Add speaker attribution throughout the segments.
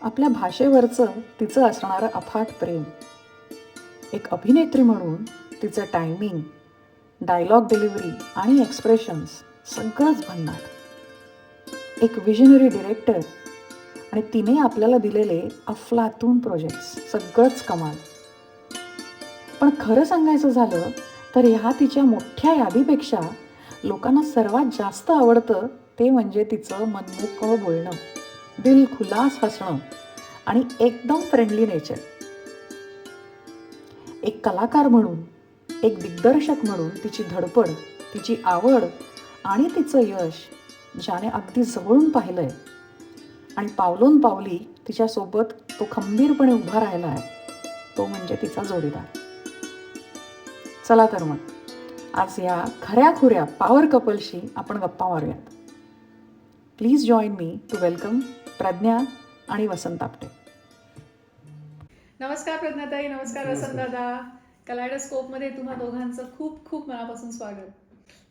Speaker 1: आपल्या भाषेवरचं तिचं असणारं अफाट प्रेम, एक अभिनेत्री म्हणून तिचं टायमिंग, डायलॉग डिलिव्हरी आणि एक्सप्रेशन्स सगळंच भन्नाट. एक विजनरी डिरेक्टर आणि तिने आपल्याला दिलेले अफलातून प्रोजेक्ट्स सगळंच कमाल. पण खरं सांगायचं झालं तर ह्या तिच्या मोठ्या यादीपेक्षा लोकांना सर्वात जास्त आवडतं ते म्हणजे तिचं मनमोकळं बोलणं, दिलखुलास हसणं आणि एकदम फ्रेंडली नेचर. एक कलाकार म्हणून, एक दिग्दर्शक म्हणून तिची धडपड, तिची आवड आणि तिचं यश ज्याने अगदी जवळून पाहिलंय आणि पावलोन पावली तिच्यासोबत तो खंबीरपणे उभा राहिला आहे, तो म्हणजे तिचा जोडीदार. चला तर मग आज या खऱ्याखुऱ्या पॉवर कपलशी आपण गप्पा मारूयात. Please join me to welcome Pragya आणि वसंत आपटे.
Speaker 2: नमस्कार प्रज्ञाताई, नमस्कार वसंत दादा. कलायडोस्कोपमध्ये तुम्हा दोघांचं खूप खूप मनापासून स्वागत.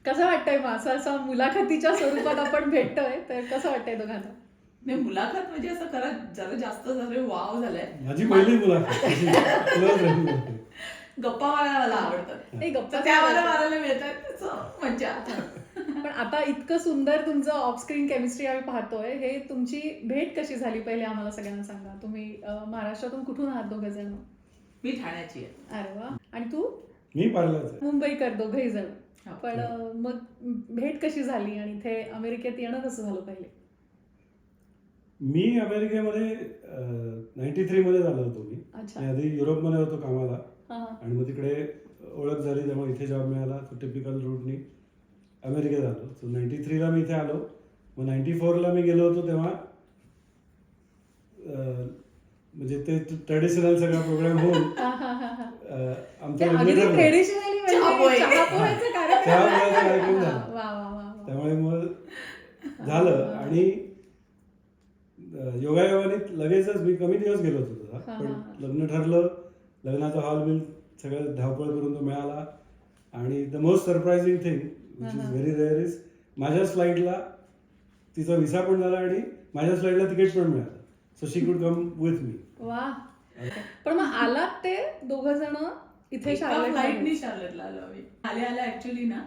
Speaker 2: कसं वाटतंय मग असं मुलाखतीच्या स्वरूपात आपण भेटतोय, तर कसं वाटतंय दोघांना?
Speaker 3: नाही, मुलाखत म्हणजे असं खरं जरा जास्त झालं, वाव झालंय.
Speaker 4: माझी पहिली मुलाखत.
Speaker 3: गप्पा मारायला आवडतात,
Speaker 2: नाही गप्पा
Speaker 3: त्याला मारायला मिळतात, मज्जा.
Speaker 2: पण आता इतकं सुंदर तुमचं ऑफस्क्रीन केमिस्ट्री आम्ही पाहतोय. हे तुमची भेट कशी झाली पहिले आम्हाला सगळ्यांना सांगा. तुम्ही महाराष्ट्रातून कुठून आहात दोघे जण?
Speaker 3: मी ठाण्याची आहे.
Speaker 2: अरे वा. आणि तू?
Speaker 4: मी पाहिलंच.
Speaker 2: मुंबईकर दोघेही जण. पण मग भेट कशी झाली आणि इथे अमेरिकेत येणं कसं झालं पहिले?
Speaker 4: मी अमेरिकेमध्ये 93 मध्ये झालो होतो. मी आधी युरोपमध्ये होतो कामाला आणि मग तिकडे ओळख झाली, त्यामुळे इथे जॉब मिळाला. तो टिपिकल रूटनी अमेरिकेत आलो. सो 93 ला मी इथे आलो. मग 94 ला मी गेलो होतो, तेव्हा म्हणजे ते ट्रेडिशनल सगळा प्रोग्राम होऊन आमचं कार्यक्रम झाला. त्यामुळे मग झालं आणि योगायोगाने लगेचच मी कमी दिवस गेलो होतो तसा, पण लग्न ठरलं. लग्नाचा हॉल बिल सगळं धावपळ करून तो मिळाला. आणि the most surprising thing which is very rare is माझ्या फ्लाईटला तिचा व्हिसा पण झाला आणि माझ्या फ्लाईटला तिकीट पण मिळालं. So she could come with me.
Speaker 2: वा. पण मग आलात ते दोघं जण इथे
Speaker 3: फ्लाईटनी शार्लटला आलो आम्ही. आल्या ऍक्च्युली ना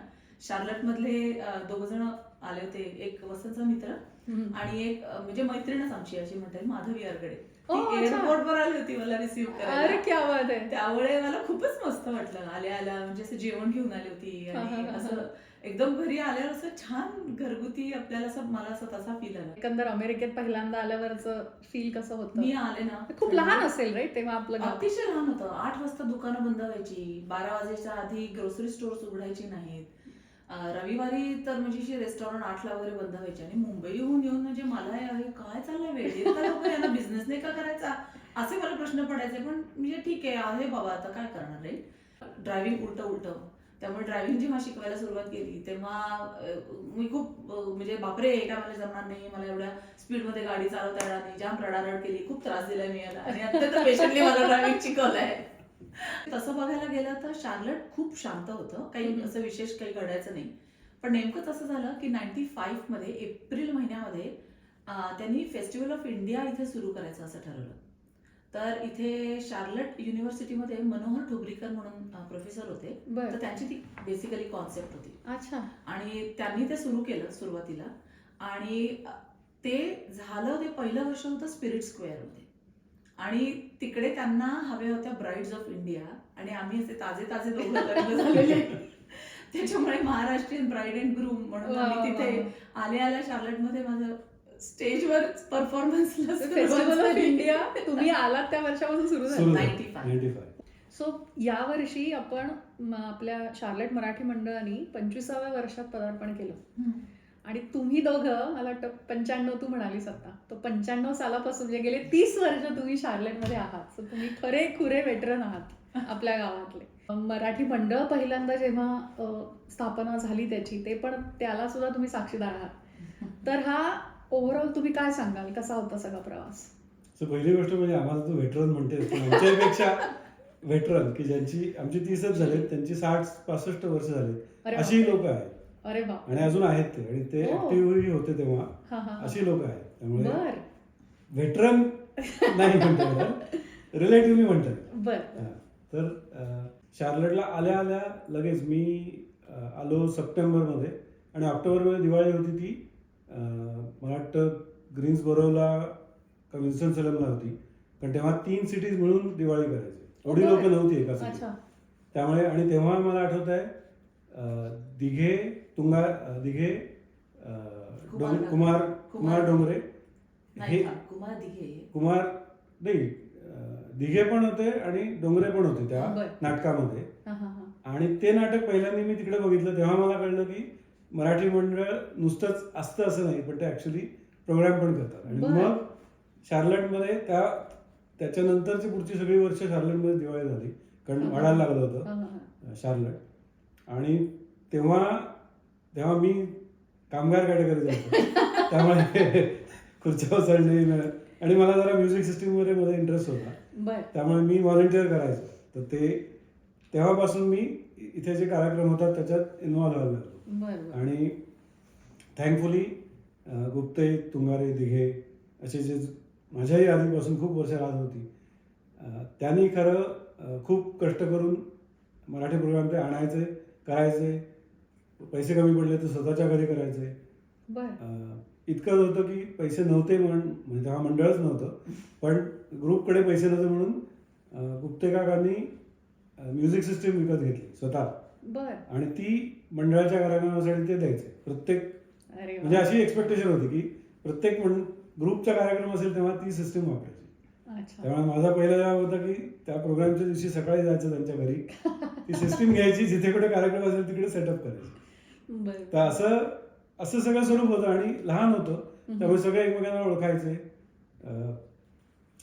Speaker 3: शार्लट मधले दोघ जण आले होते. एक वसंतचा मित्र आणि एक म्हणजे मैत्रीणच आमची अशी म्हणता येईल, माधवी अरगडे. एअरपोर्ट वर आली होती मला रिसीव्ह करायला.
Speaker 2: अरे क्या बात आहे.
Speaker 3: त्यामुळे मला खूपच मस्त वाटलं. आल्या म्हणजे असं जेवण घेऊन आली होती आणि असं एकदम घरी आल्यावर असं छान घरगुती आपल्याला असं, मला असं तसा फील आला.
Speaker 2: एकंदर अमेरिकेत पहिल्यांदा आल्यावरचं फील कसं होतं?
Speaker 3: मी आले ना,
Speaker 2: खूप लहान असेल राईट तेव्हा आपलं?
Speaker 3: अतिशय लहान होतं. 8 वाजता दुकानं बंद व्हायची, 12 वाजायच्या आधी ग्रोसरी स्टोअर्स उघडायची नाहीत. रविवारी तर म्हणजे रेस्टॉरंट 8ला वगैरे बंद व्हायचे. आणि मुंबईहून येऊन म्हणजे मला काय चाललंय, वेळ यांना बिझनेस नाही का करायचा असे मला प्रश्न पडायचे. पण म्हणजे ठीक आहे बाबा, आता काय करणार आहे. ड्रायव्हिंग उलट, त्यामुळे ड्रायव्हिंग जेव्हा शिकवायला सुरुवात केली तेव्हा मी खूप म्हणजे बापरे, काय मला जमणार नाही, मला एवढ्या स्पीडमध्ये गाडी चालवता येणार नाही, जाम रडारड केली, खूप त्रास दिलाय मी याला. आणि अत्यंत पेशंटली मला ड्रायव्हिंग शिकवलंय. तसं बघायला गेलं तर शार्लट खूप शांत होतं, काही असं विशेष काही घडायचं नाही. पण नेमकंच असं झालं की 95 मध्ये एप्रिल महिन्यामध्ये त्यांनी फेस्टिवल ऑफ इंडिया इथे सुरू करायचं असं ठरवलं. तर इथे शार्लट युनिव्हर्सिटीमध्ये मनोहर ठोबरीकर म्हणून प्रोफेसर होते. तर त्यांची ती बेसिकली कॉन्सेप्ट होती.
Speaker 2: अच्छा.
Speaker 3: आणि त्यांनी ते सुरू केलं सुरुवातीला. आणि ते झालं, ते पहिलं वर्ष होतं स्पिरिट स्क्वेअर मध्ये. आणि तिकडे त्यांना हव्या होत्या ब्राईड्स ऑफ इंडिया आणि आम्ही असे ताजे दोघं लग्न झालेले. त्याच्यामुळे महाराष्ट्रीयन ब्राईड अँड ग्रूम म्हणून आम्ही तिथे आल्या शार्लटमध्ये माझं स्टेजवर परफॉर्मन्सला
Speaker 2: फेस्टिवल ऑफ इंडिया तुम्ही आलात त्या वर्षापासून सुरू झालं.
Speaker 3: 95.
Speaker 2: सो या वर्षी आपण आपल्या शार्लट मराठी मंडळाने 25व्या वर्षात पदार्पण केलं. आणि तुम्ही दोघं, मला वाटतं 95 तू म्हणालीस आता, तो 95 सालापासून म्हणजे गेले 30 वर्ष तुम्ही शार्लटमध्ये आहात. सो तुम्ही खरे खुरे वेटरन आहात आपल्या गावातले. मराठी मंडळ पहिल्यांदा जेव्हा स्थापना झाली त्याची, ते पण त्याला सुद्धा तुम्ही साक्षीदार आहात. तर हा ओव्हरऑल तुम्ही काय सांगाल, कसा होता सगळा प्रवास?
Speaker 4: पहिली गोष्ट म्हणजे आम्हाला तू वेटरन म्हणते, आमच्यापेक्षा वेटरन की ज्यांची आमची 30च झाले, त्यांची 60-65 वर्ष झाली, अशी लोक आहेत.
Speaker 2: अरे बाप.
Speaker 4: आणि अजून आहेत ते, आणि ते ऍक्टिव्ह होते तेव्हा, अशी लोक आहेत. त्यामुळे वेटरन नाही म्हणता येणार, रिलेटिव्हली म्हणतात.
Speaker 2: बरं.
Speaker 4: तर शार्लटला आल्या आल्या लगेच मी आलो सप्टेंबरमध्ये, आणि ऑक्टोबरमध्ये दिवाळी होती ती मला वाटतं ग्रीन्सबोरोला का विन्स्टन सॅलमला होती, पण तेव्हा 3 सिटीज मिळून दिवाळी करायची. एवढी लोक नव्हती एका सिटीत.
Speaker 2: अच्छा.
Speaker 4: त्यामुळे, आणि तेव्हा मला आठवत आहे दिघे दिघे कुमार डोंगरे हे
Speaker 3: कुमार दिघे
Speaker 4: कुमार नाही दिघे पण होते आणि डोंगरे पण होते त्या
Speaker 2: बरं.
Speaker 4: नाटकामध्ये.
Speaker 2: हा, हा, हा.
Speaker 4: आणि ते नाटक पहिल्यांदा मी तिकडे बघितलं तेव्हा मला कळलं की मराठी मंडळ नुसतंच असतं असं नाही, पण ते ॲक्च्युली प्रोग्राम पण करतात. आणि
Speaker 2: बरं.
Speaker 4: मग शार्लटमध्ये त्याच्यानंतरची पुढची सगळी वर्ष शार्लटमध्ये दिवाळी झाली, कारण वाढायला लागलं
Speaker 2: हा,
Speaker 4: होतं
Speaker 2: हा.
Speaker 4: शार्लट. आणि तेव्हा मी कामगार कॅटेगरीत होतो, त्यामुळे खुर्च्या चढणे, आणि मला जरा म्युझिक सिस्टीममध्ये मध्ये इंटरेस्ट होता,
Speaker 2: बरं.
Speaker 4: त्यामुळे मी व्हॉलंटिअर करायचो. तर तेव्हापासून मी इथे जे कार्यक्रम होतात त्याच्यात इन्व्हॉल्व व्हायला लागलो.
Speaker 2: बरं.
Speaker 4: आणि थँकफुली गुप्ते, तुंगारे, दिघे असे जे माझ्याही आधीपासून खूप वर्ष राहत होती, त्यांनी खरं खूप कष्ट करून मराठी प्रोग्राम ते आणायचे, करायचे. पैसे कमी पडले तर स्वतःच्या घरी करायचे.
Speaker 2: बरं.
Speaker 4: इतकं होतं की पैसे नव्हते म्हणजे तेव्हा मंडळच नव्हतं, पण ग्रुपकडे पैसे नव्हते म्हणून गुप्ते काकांनी म्युझिक सिस्टीम विकत घेतली स्वतः,
Speaker 2: बरं.
Speaker 4: आणि ती मंडळाच्या कार्यक्रमासाठी ते द्यायचे. प्रत्येक
Speaker 2: अरे वा.
Speaker 4: म्हणजे अशी एक्सपेक्टेशन होती की प्रत्येक ग्रुपचा कार्यक्रम असेल तेव्हा ती सिस्टीम वापरायची.
Speaker 2: अच्छा.
Speaker 4: त्यामुळे माझा पहिला जॉब होता की त्या प्रोग्रामच्या दिवशी सकाळी जायचं त्यांच्या घरी, ती सिस्टीम घ्यायची, जिथे कुठे कार्यक्रम असेल तिकडे सेटअप करायची.
Speaker 2: बरं.
Speaker 4: तर असं सगळं स्वरूप होतं, आणि लहान होतं त्यामुळे सगळे एकमेकांना ओळखायचे.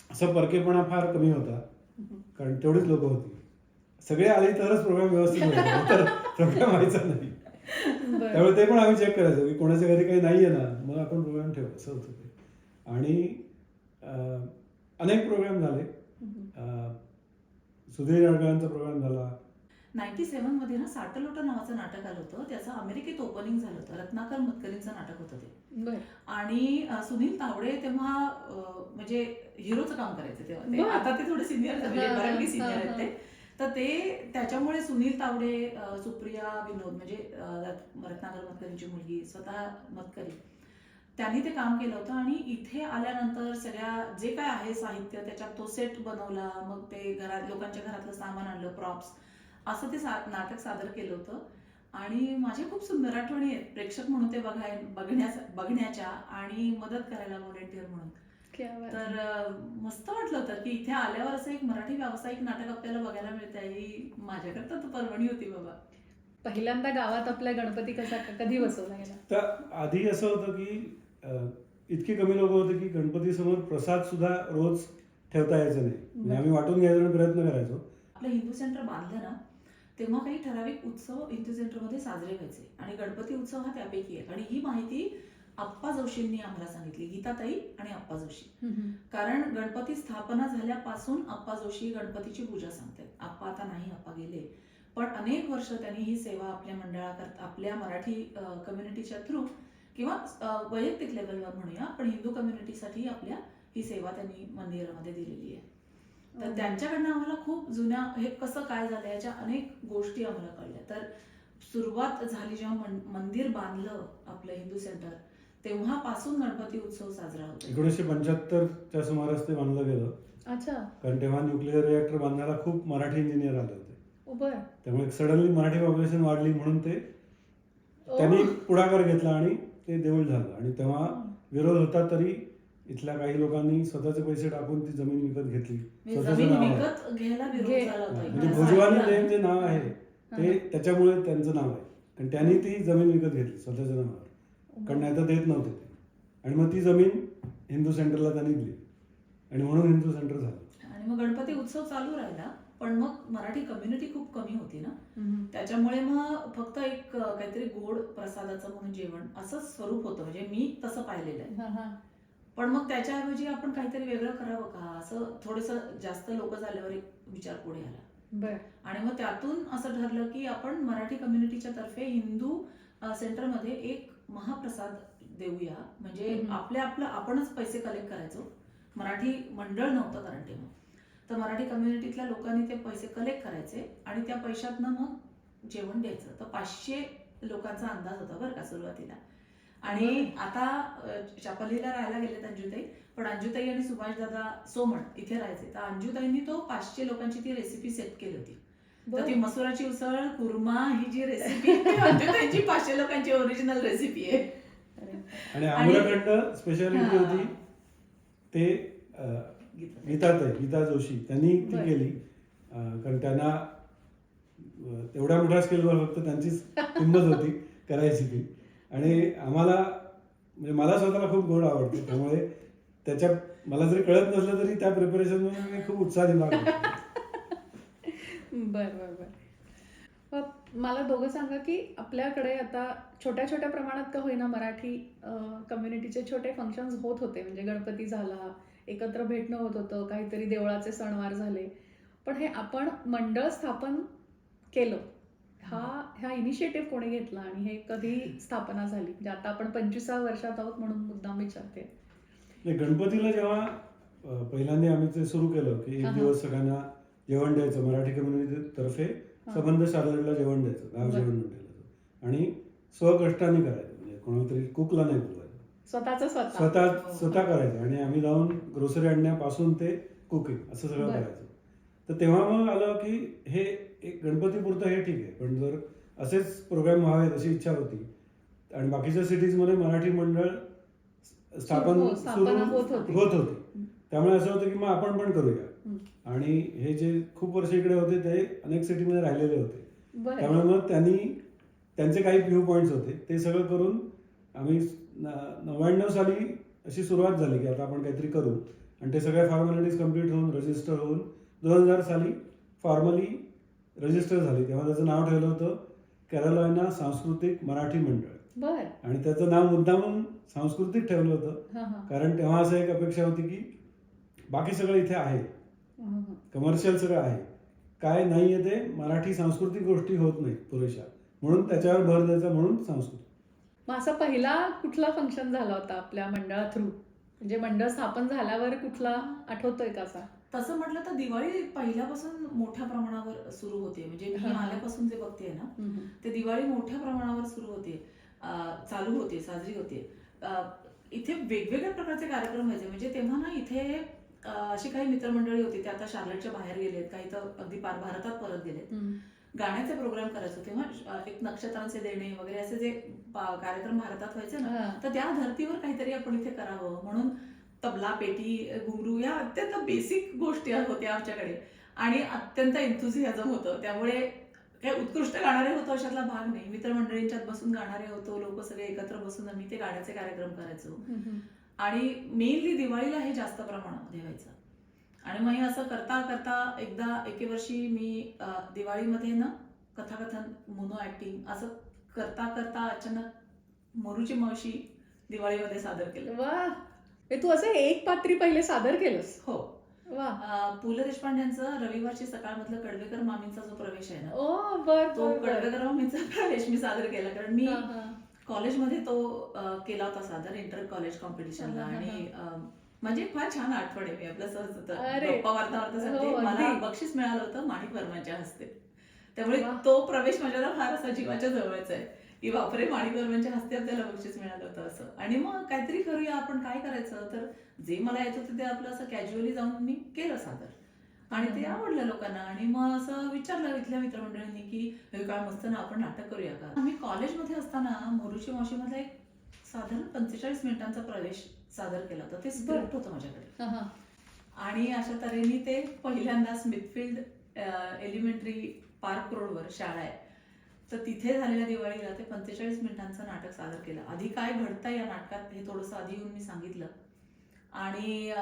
Speaker 4: असं परकेपणा फार कमी होता, कारण तेवढीच लोक होती. सगळे आले तरच प्रोग्राम व्यवस्थित व्हायचा, तर प्रोग्राम व्हायचा नाही.
Speaker 2: बरं.
Speaker 4: त्यामुळे ते पण आम्ही चेक करायचो की कोणाच्या घरी काही नाहीये ना, मग आपण प्रोग्राम ठेवू, असं होतं ते. आणि अनेक प्रोग्राम झाले. सुधीर अडगळांचा प्रोग्राम झाला.
Speaker 3: 97 मध्ये ना साटलोटा नावाचं नाटक आलं होतं, त्याचं अमेरिकेत ओपनिंग झालं होतं. रत्नाकर मतकरींचं नाटक होतं ते.
Speaker 2: बरं.
Speaker 3: आणि सुनील तावडे तेव्हा म्हणजे हिरोचं काम करायचे तेव्हा ते.
Speaker 2: बरं.
Speaker 3: आता ते थोडे सिनियर झाले,
Speaker 2: हा,
Speaker 3: बऱ्यापैकी
Speaker 2: हा,
Speaker 3: सिनियर
Speaker 2: हा,
Speaker 3: आहेत ते. तर ते त्याच्यामुळे सुनील तावडे, सुप्रिया विनोद म्हणजे रत्नाकर मतकरींची मुलगी, स्वतः मतकरी, त्यांनी ते काम केलं होतं. आणि इथे आल्यानंतर सगळ्या जे काय आहे साहित्य त्याच्यात तो सेट बनवला, मग ते लोकांच्या घरातलं सामान आणलं, प्रॉप्स, असं ते नाटक सादर केलं होतं. आणि माझ्या खूप सुंदर आठवणी आहेत प्रेक्षक म्हणून ते बघण्याच्या आणि मदत करायला व्हॉलेंटिअर म्हणून. तर मस्त वाटलं होतं की इथे आल्यावर असं एक मराठी व्यावसायिक नाटक आपल्याला बघायला मिळतंय, ही माझ्याकरता तर पर्वणी होती बाबा.
Speaker 2: पहिल्यांदा गावात आपल्या गणपती कधी बसवला गेला?
Speaker 4: तर आधी असं होतं की इतकी कमी लोक होते की गणपती समोर प्रसाद सुद्धा रोज ठेवता यायचं नाही, म्हणजे आम्ही वाटून घ्यायचा प्रयत्न करायचो.
Speaker 3: आपलं हिंदू सेंटर बांधलं ना तेव्हा काही ठराविक उत्सव हिंदू सेंटरमध्ये साजरे व्हायचे, आणि गणपती उत्सव हा त्यापैकी आहे. आणि ही माहिती आप्पा जोशींनी आम्हाला सांगितली, गीताताई आणि आप्पा जोशी. कारण गणपती स्थापना झाल्यापासून आप्पा जोशी गणपतीची पूजा सांगतात. आप्पा आता नाही, आप्पा गेले, पण अनेक वर्ष त्यांनी ही सेवा आपल्या मंडळाकरता, आपल्या मराठी कम्युनिटीच्या थ्रू किंवा वैयक्तिक लेवलवर म्हणूया, पण हिंदू कम्युनिटीसाठी आपल्या ही सेवा त्यांनी मंदिरामध्ये दिलेली आहे. तर त्यांच्याकडनं आम्हाला खूप जुन्या हे कसं काय झालं याच्या अनेक गोष्टी आम्हाला कळल्या. तर सुरुवात झाली जेव्हा मंदिर बांधलं आपलं हिंदू सेंटर, तेव्हापासून गणपती उत्सव साजरा होतो.
Speaker 4: 1975च्या सुमारास ते बांधलं गेलं.
Speaker 2: अच्छा.
Speaker 4: कारण तेव्हा न्यूक्लिअर रिएक्टर बांधायला खूप मराठी इंजिनियर आले होते,
Speaker 2: बरं.
Speaker 4: त्यामुळे सडनली मराठी पॉप्युलेशन वाढली म्हणून त्यांनी पुढाकार घेतला आणि ते देऊळ झालं. आणि तेव्हा विरोध होता तरी इथल्या काही लोकांनी स्वतःचे पैसे टाकून ती जमीन विकत घेतली.
Speaker 3: जमीन विकत घ्यायला विरोध झाला
Speaker 4: म्हणजे
Speaker 3: होता.
Speaker 4: भोजवानी लेन जे नाव आहे ते त्याच्यामुळे त्यांचं नाव आहे, कारण त्यांनी ती जमीन विकत घेतली स्वतःच्या नावावर, कारण नाही तर देत नव्हते ते. आणि मग ती जमीन हिंदू सेंटरला त्यांनी दिली, आणि म्हणून हिंदू सेंटर झालं.
Speaker 3: आणि मग गणपती उत्सव चालू राहिला, पण मग मराठी कम्युनिटी खूप कमी होती ना, त्याच्यामुळे मग फक्त एक काहीतरी गोड प्रसादाचं म्हणून जेवण असं स्वरूप होतं. म्हणजे मी तसं पाहिलेलं आहे. पण मग त्याच्याऐवजी आपण काहीतरी वेगळं करावं का, असं थोडंसं जास्त लोक झाल्यावर एक विचार पुढे आला. आणि मग त्यातून असं ठरलं की आपण मराठी कम्युनिटीच्या तर्फे हिंदू सेंटरमध्ये एक महाप्रसाद देऊया. म्हणजे आपलं आपणच पैसे कलेक्ट करायचो, मराठी मंडळ नव्हतं कारण तेव्हा. तर मराठी कम्युनिटीतल्या लोकांनी ते पैसे कलेक्ट करायचे आणि त्या पैशातनं मग जेवण द्यायचं. तर 500 लोकांचा अंदाज होता बरं का सुरुवातीला. आणि आता चापल्लीला राहायला गेलेत अंजुताई, पण अंजुताई आणि सुभाष दादा सोमण इथे राहायचे. तर अंजुताईंनी तो 500 लोकांची ती रेसिपी सेट केली होती. तर ती मसुराची उसळ, कुर्मा ही जी रेसिपी अंजुताईंची 500 लोकांची ओरिजिनल रेसिपी आहे.
Speaker 4: आणि आम्रखंड स्पेशालिटी होती ते गीता जोशी त्यांनी ती केली. कारण त्यांना एवढ्या मोठ्या स्केलवर फक्त त्यांचीच हिंमत होती करायची ती. आणि आम्हाला म्हणजे मला स्वतःला खूप गोड आवडते, त्यामुळे त्याच्या मला जरी कळत नसलं तरी त्या प्रिपरेशनमध्ये मी खूप उत्साही भाग घेतो.
Speaker 2: बर. मला दोघं सांगा की आपल्याकडे आता छोट्या छोट्या प्रमाणात का होईना मराठी कम्युनिटीचे छोटे फंक्शन्स होत होते. म्हणजे गणपती झाला, एकत्र भेटणं होत होतं, काहीतरी देवळाचे सणवार झाले. पण हे आपण मंडळ स्थापन केलं, हा इनिशिएटिव्ह कोणी घेतला आणि हे कधी स्थापना झाली? म्हणजे आता आपण 25व्या वर्षात आहोत म्हणून मुद्दाम विचारते.
Speaker 4: गणपतीला जेव्हा पहिल्यांदा आम्ही ते सुरू केलं की एक दिवस सगळ्यांना जेवण द्यायचं, मराठी कम्युनिटी तर्फे संबंध शार्लेटला जेवण द्यायचं, गाव जेवण म्हणलं, आणि स्वकष्टाने करायचं. म्हणजे कोणाला तरी कुकला नाही बोलवायचं, स्वतः करायचं. आणि आम्ही जाऊन ग्रोसरी आणण्यापासून ते कुकिंग असं सगळं करायचं. तर तेव्हा मग आलं की हे एक गणपतीपुरतं हे ठीक आहे, पण जर असेच प्रोग्राम व्हावेत अशी इच्छा होती. आणि बाकीच्या सिटीजमध्ये मराठी मंडळ स्थापन होत होती. त्यामुळे असं होतं की मग आपण पण करूया. आणि हे जे खूप वर्ष इकडे होते ते अनेक सिटीमध्ये राहिलेले होते, त्यामुळे मग त्यांचे काही व्ह्यू पॉईंट्स होते, ते सगळं करून आम्ही 99 साली अशी सुरुवात झाली की आता आपण काहीतरी करू. आणि ते सगळ्या फॉर्मॅलिटीज कम्प्लीट होऊन रजिस्टर होऊन 2000 साली फॉर्मली रजिस्टर झाली. तेव्हा त्याचं नाव ठेवलं होतं कॅरोलायना सांस्कृतिक मराठी मंडळ. आणि त्याचं नाव मुद्दामून सांस्कृतिक ठेवलं होतं कारण तेव्हा असं एक अपेक्षा होती की बाकी सगळं इथे आहे, कमर्शियल सगळं आहे, काय नाही आहे ते मराठी सांस्कृतिक गोष्टी होत नाहीत पुरेशा, म्हणून त्याच्यावर भर द्यायचा, म्हणून सांस्कृतिक.
Speaker 2: मग असा पहिला कुठला फंक्शन झाला होता आपल्या मंडळा थ्रू? म्हणजे मंडळ स्थापन झाल्यावर कुठला आठवतोय का असा?
Speaker 3: तसं म्हटलं तर दिवाळी पहिल्यापासून मोठ्या प्रमाणावर सुरू होते. म्हणजे मी आल्यापासून जे बघते ना ते दिवाळी मोठ्या प्रमाणावर सुरू होते, चालू होते, साजरी होते. इथे वेगवेगळ्या प्रकारचे कार्यक्रम व्हायचे. म्हणजे तेव्हा ना इथे अशी काही मित्रमंडळी होती, ते आता शार्लेटच्या बाहेर गेलेत, काही तर अगदी भारतात परत गेलेत. गाण्याचे प्रोग्राम करायचो तेव्हा, एक नक्षत्रांचे देणे वगैरे असे जे कार्यक्रम भारतात व्हायचे ना, तर त्या धर्तीवर काहीतरी आपण इथे करावं म्हणून तबला, पेटी, घुंगरू या अत्यंत बेसिक गोष्टी होत्या आमच्याकडे. आणि अत्यंत एन्थुझियाझम होतं. त्यामुळे काही उत्कृष्ट गाणारे होतो अशातला भाग नाही, मित्रमंडळींच्यात बसून गाणारे होतो, लोक सगळे एकत्र बसून आम्ही ते गाण्याचे कार्यक्रम करायचो. आणि मेनली दिवाळीला हे जास्त प्रमाणामध्ये व्हायचं. आणि मग हे असं करता करता एकदा एके वर्षी मी दिवाळीमध्ये ना कथाकथन, मोनो ऍक्टिंग असं करता करता अचानक मोरूची मावशी दिवाळीमध्ये सादर केलं.
Speaker 2: वा, तू असं एक पात्री पहिले सादर केलंस?
Speaker 3: हो.
Speaker 2: वा.
Speaker 3: पु ल देशपांड्यांचं रविवारची सकाळ मधलं कडवेकर मामींचा जो प्रवेश आहे
Speaker 2: ना,
Speaker 3: तो कडवेकर मामींचा प्रवेश मी सादर केला. कारण मी कॉलेजमध्ये तो केला होता सादर, इंटर कॉलेज कॉम्पिटिशनला. आणि म्हणजे फार छान आठवण आहे. मी आपल्या सहज गप्पा वार्ता सांगते, मला बक्षीस मिळालं होतं माणिक वर्मांच्या हस्ते. त्यामुळे तो प्रवेश माझ्याला फार असा जीवाच्या जवळचा आहे की बापरे, माणिक वर्मांच्या हस्ते आपल्याला बक्षीस मिळालं होतं असं. आणि मग काहीतरी करूया आपण, काय करायचं, तर जे मला येत होतं ते आपलं असं कॅज्युअली जाऊन मी केलं सादर. आणि ते आवडलं लोकांना. आणि मग असं विचारलं इथल्या मित्रमंडळींनी की हे काय मस्त ना, आपण नाटक करूया का. आम्ही कॉलेजमध्ये असताना मोरूची मावशीमधला एक साधारण 45 मिनिटांचा प्रवेश सादर केला होता. ते स्क्रिप्ट होतं माझ्याकडे. आणि अशा तऱ्हेने ते पहिल्यांदा स्मिथफिल्ड एलिमेंटरी पार्क रोडवर शाळा आहे, तर तिथे झालेल्या दिवाळीला ते 45 मिनिटांचं नाटक सादर केलं. आधी काय घडतं या नाटकात हे थोडंसं आधी येऊन मी सांगितलं. आणि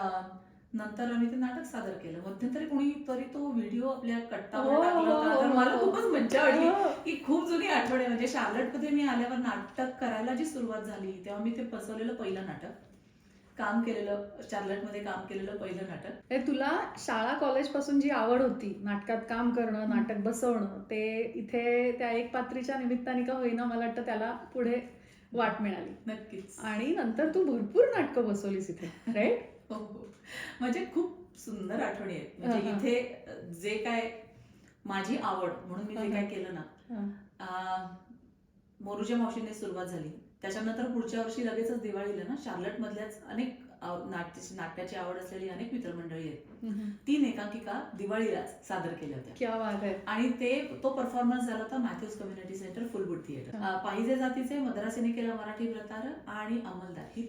Speaker 3: नंतर आम्ही ते नाटक सादर केलं. मध्यंतरी कोणी तरी तो व्हिडिओ आपल्या कट्टावर टाकला होता, तर मला खूपच मज्जा वाटली की खूप जुनी आठवण आहे. म्हणजे शार्लेटमध्ये मी आल्यावर नाटक करायला जी सुरुवात झाली तेव्हा मी ते बसवलेलं पहिलं नाटक, काम केलेलं, शार्लेटमध्ये काम केलेलं पहिलं नाटक.
Speaker 2: तुला शाळा कॉलेज पासून जी आवड होती नाटकात काम करणं, नाटक बसवणं, ते इथे त्या एक पात्रीच्या निमित्ताने का होईना मला वाटतं त्याला पुढे वाट मिळाली.
Speaker 3: नक्कीच.
Speaker 2: आणि नंतर तू भरपूर नाटकं बसवलीस इथे, राईट?
Speaker 3: हो, हो. म्हणजे खूप सुंदर आठवणी आहेत. म्हणजे
Speaker 2: हा, हा.
Speaker 3: इथे जे काय माझी आवड म्हणून मी जे काय केलं ना,
Speaker 2: हा.
Speaker 3: मोरूच्या मावशीने सुरुवात झाली. त्याच्यानंतर पुढच्या वर्षी लगेचच दिवाळीला ना शार्लट मधल्याच अनेक नाट्याची आवड असलेली अनेक मित्रमंडळी आहेत. 3 एकांकिका दिवाळीलाच सादर केल्या होत्या.
Speaker 2: क्या बात आहे.
Speaker 3: आणि तो परफॉर्मन्स झाला होता मॅथ्यूज कम्युनिटी सेंटर फुलबुट थिएटर. पाहिजे जातीचे, मद्रासीने केला मराठी प्रतार आणि अंमलदार ही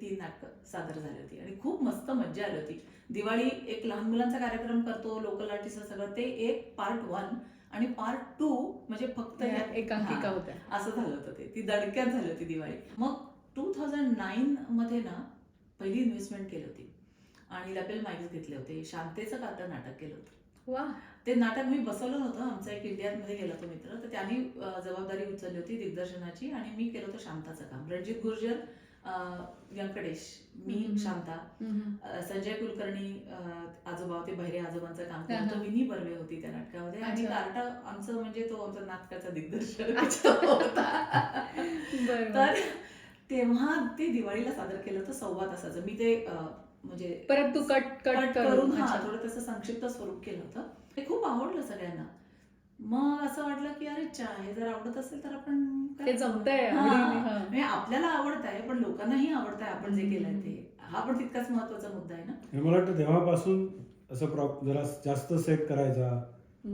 Speaker 3: 3 नाटकं सादर झाली होती आणि खूप मस्त मज्जा आली होती. दिवाळी एक लहान मुलांचा कार्यक्रम करतो, लोकल आर्टिस्ट सगळं, ते एक पार्ट 1 आणि पार्ट 2 म्हणजे फक्त
Speaker 2: या एकांकिका होत्या.
Speaker 3: असं झालं होतं ते. ती दणक्यात झाली होती दिवाळी. मग 2009 मध्ये ना पहिली इन्व्हेस्टमेंट केली होती आणि लॅपेल माईक्स घेतले होते. शांतेचं कातर नाटक केलं होतं.
Speaker 2: वा.
Speaker 3: ते नाटक मी बसवलं नव्हतं, आमचा एक इंडियामध्ये गेला तो मित्र, तर त्यांनी जबाबदारी उचलली होती दिग्दर्शनाची आणि मी केलं होतं शांताचं काम. रणजित गुर्जर, व्यंकटेश, मी शांता, संजय कुलकर्णी आजोबा होते, बहिरे आजोबांचं काम केलं होतं. विनी बर्वे होती त्या नाटकामध्ये आणि कार्टा आमचं म्हणजे तो आमचा नाटकाचा दिग्दर्शक होता. तर तेव्हा ते दिवाळीला सादर केलं होतं 1.25 तासाचं. मी ते म्हणजे
Speaker 2: परत तू कट
Speaker 3: करून थोडं तसं संक्षिप्त स्वरूप केलं होतं. ते खूप आवडलं सगळ्यांना. मग असं वाटलं की अरे हे जर आवडत असेल तर आपण
Speaker 2: ते जमतंय.
Speaker 3: म्हणजे आपल्याला आवडत आहे पण लोकांनाही आवडत आहे आपण जे केलंय ते. हा पण तितकाच महत्वाचा मुद्दा आहे ना.
Speaker 4: मला वाटतं तेव्हापासून असं जरा जास्त सेट करायचा,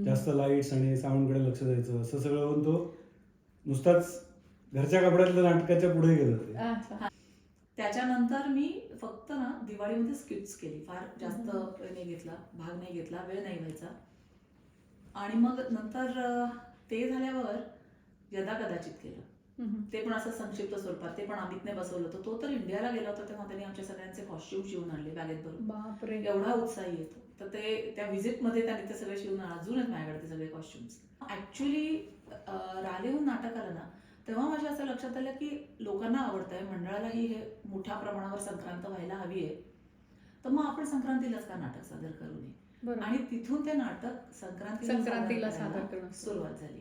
Speaker 4: जास्त लाईट्स आणि साऊंडकडे लक्ष द्यायचं, असं सगळं होऊन तो नुसताच घरच्या कपड्यातल्या नाटकाच्या पुढे गेलं ते.
Speaker 3: त्याच्यानंतर मी फक्त ना दिवाळीमध्ये स्किप्स केली. फार जास्त नाही घेतला, भाग नाही घेतला, वेळ नाही व्हायचा. आणि मग नंतर ते झाल्यावर यदा कदाचित केलं. ते पण असं संक्षिप्त स्वरूपात. ते पण अमितने बसवलं होतं. तो तर इंडियाला गेला होता तेव्हा त्यांनी आमच्या सगळ्यांचे कॉस्ट्युम शिवून आणले बॅगेत भरून.
Speaker 2: बापरे.
Speaker 3: एवढा उत्साही येतो. तर ते त्या व्हिजिटमध्ये त्यांनी ते सगळे शिवून अजूनच माझ्याकडे ते सगळे कॉस्ट्युम्स. ऍक्च्युली रालेहून नाटक आलं ना तेव्हा माझ्या असं लक्षात आलं की लोकांना आवडतंय, मंडळालाही हे मोठ्या प्रमाणावर संक्रांत व्हायला हवी आहे, तर मग आपण संक्रांतीलाच का नाटक सादर करू नये. आणि तिथून ते नाटक संक्रांतीला
Speaker 2: सादर करणं
Speaker 3: सुरुवात झाली.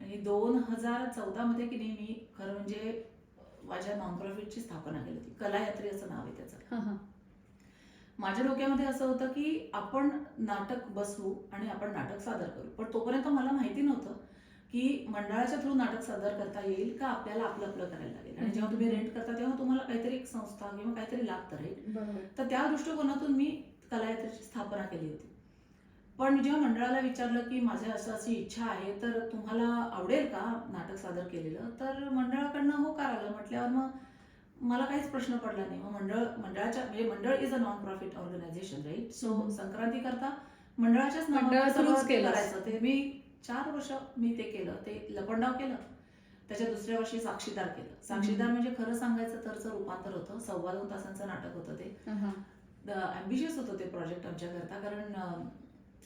Speaker 3: आणि 2014 मध्ये की नाही मी खरं म्हणजे माझ्या नॉन प्रॉफिटची स्थापना केली होती. कलायात्री असं नाव आहे त्याचं. माझ्या डोक्यामध्ये असं होतं की आपण नाटक बसवू आणि आपण नाटक सादर करू. पण तोपर्यंत मला माहिती नव्हतं की मंडळाच्या थ्रू नाटक सादर करता येईल का आपल्याला आपलं करायला लागेल. आणि जेव्हा तुम्ही रेंट करता तेव्हा तुम्हाला काहीतरी एक संस्था किंवा काहीतरी लागतं राहील. तर त्या दृष्टिकोनातून मी कलायात्रेची स्थापना केली होती. पण मी जेव्हा मंडळाला विचारलं की माझी अशी इच्छा आहे तर तुम्हाला आवडेल का नाटक सादर केलेलं, तर मंडळाकडनं होकार आलं. म्हटल्यावर मग मला काहीच प्रश्न पडला नाही. मग मंडळाच्या म्हणजे मंडळ is a non profit organisation right. So Sankranti करता मंडळाच्याच नावावर करायचं. ते मी 4 वर्ष मी ते केलं. ते लपंडाव केलं. त्याच्या दुसऱ्या वर्षी साक्षीदार केलं. साक्षीदार म्हणजे खरं सांगायचं तरचं रूपांतर होतं. 2.25 तासांचं नाटक होतं ते. ॲम्बिशियस होतं ते प्रोजेक्ट आमच्याकरता, कारण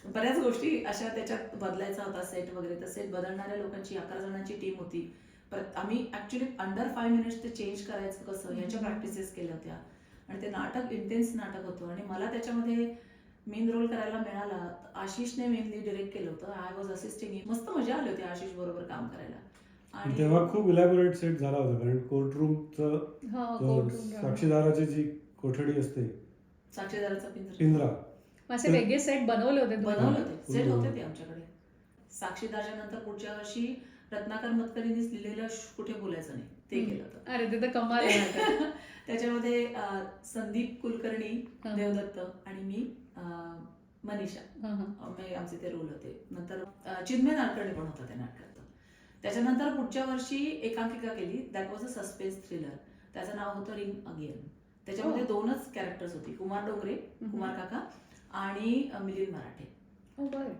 Speaker 3: बऱ्याच गोष्टी अशा त्याच्यात बदलायचा होता, सेट वगैरे. तर सेट बदलणाऱ्या लोकांची 11 जणांची टीम होती. आम्ही ऍक्च्युली अंडर 5 मिनिट्स ते चेंज करायचं कसं याच्या प्रॅक्टिसेस केल्या होत्या. आणि ते नाटक इंटेन्स नाटक होतं आणि मला त्याच्यामध्ये मेन रोल करायला मिळाला. आशिषने मेनली डिरेक्ट केलं होतं. I was assisting. मस्त मजा आली होती आशिष बरोबर काम करायला.
Speaker 4: आणि तेव्हा खूप इलॅबोरेट सेट झाला होता, कारण कोर्टरूमचं साक्षीदाराची जी कोठडी असते,
Speaker 3: साक्षीदाराचा
Speaker 4: पिंजरा,
Speaker 2: असे वेगळे सेट बनवले होते.
Speaker 3: सेट होते ते आमच्याकडे. साक्षीदारच्या नंतर पुढच्या वर्षी रत्नाकर मतकरींनीच लिहिलेलं कुठे बोलायचं नाही ते केलं होतं.
Speaker 2: अरे ते तर कमाल आहे.
Speaker 3: त्याच्यामध्ये संदीप कुलकर्णी, देवदत्त आणि मी मनीषा आमचे ते रोल होते. नंतर चिन्मय नाडकर्णी पण होता त्या नाटकात. त्याच्यानंतर पुढच्या वर्षी एकांकिका केली. That was a suspense thriller. त्याचं नाव होतं रिंग अगेन. त्याच्यामध्ये 2च कॅरेक्टर्स होती, कुमार डोंगरे, कुमार काका आणि मिलिंद मराठे.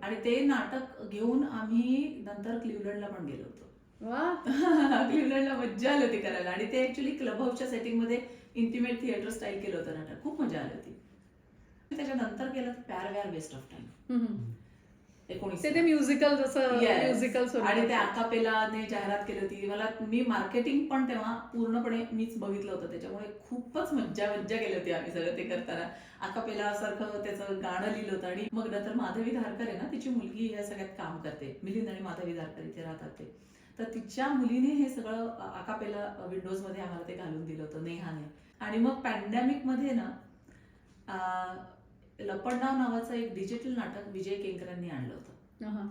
Speaker 3: आणि ते नाटक घेऊन आम्ही नंतर क्लिव्हलंडला पण गेलो होतो. क्लिव्हलंडला मज्जा आली होती करायला. आणि ते ऍक्च्युली क्लब हाऊसच्या सेटिंग मध्ये इंटिमेट थिएटर स्टाईल केलं होतं नाटक. खूप मजा आली होती. त्याच्यानंतर केलं प्यार व्यार वेस्ट ऑफ टाइम 19.
Speaker 2: ते म्युझिकल जसं म्युझिकल
Speaker 3: आणि ते आकापेलाने जाहिरात केली होती. मी मार्केटिंग पण तेव्हा पूर्णपणे मीच बघितलं होतं. त्याच्यामुळे खूपच मज्जा केली होती आम्ही सगळं ते करताना. आकापेला सारखं त्याचं गाणं लिहिलं होतं. आणि मग नंतर माधवी धारकर आहे ना, तिची मुलगी या सगळ्यात काम करते. मिलिंद आणि माधवी धारकर इथे राहतात ते. तर तिच्या मुलीने हे सगळं आकापेला विंडोज मध्ये आम्हाला ते घालून दिलं होतं नेहाने. आणि मग पॅन्डेमिक मध्ये ना लपंडाव नावाचं एक डिजिटल नाटक विजय केंकरांनी आणलं होतं.
Speaker 2: हा.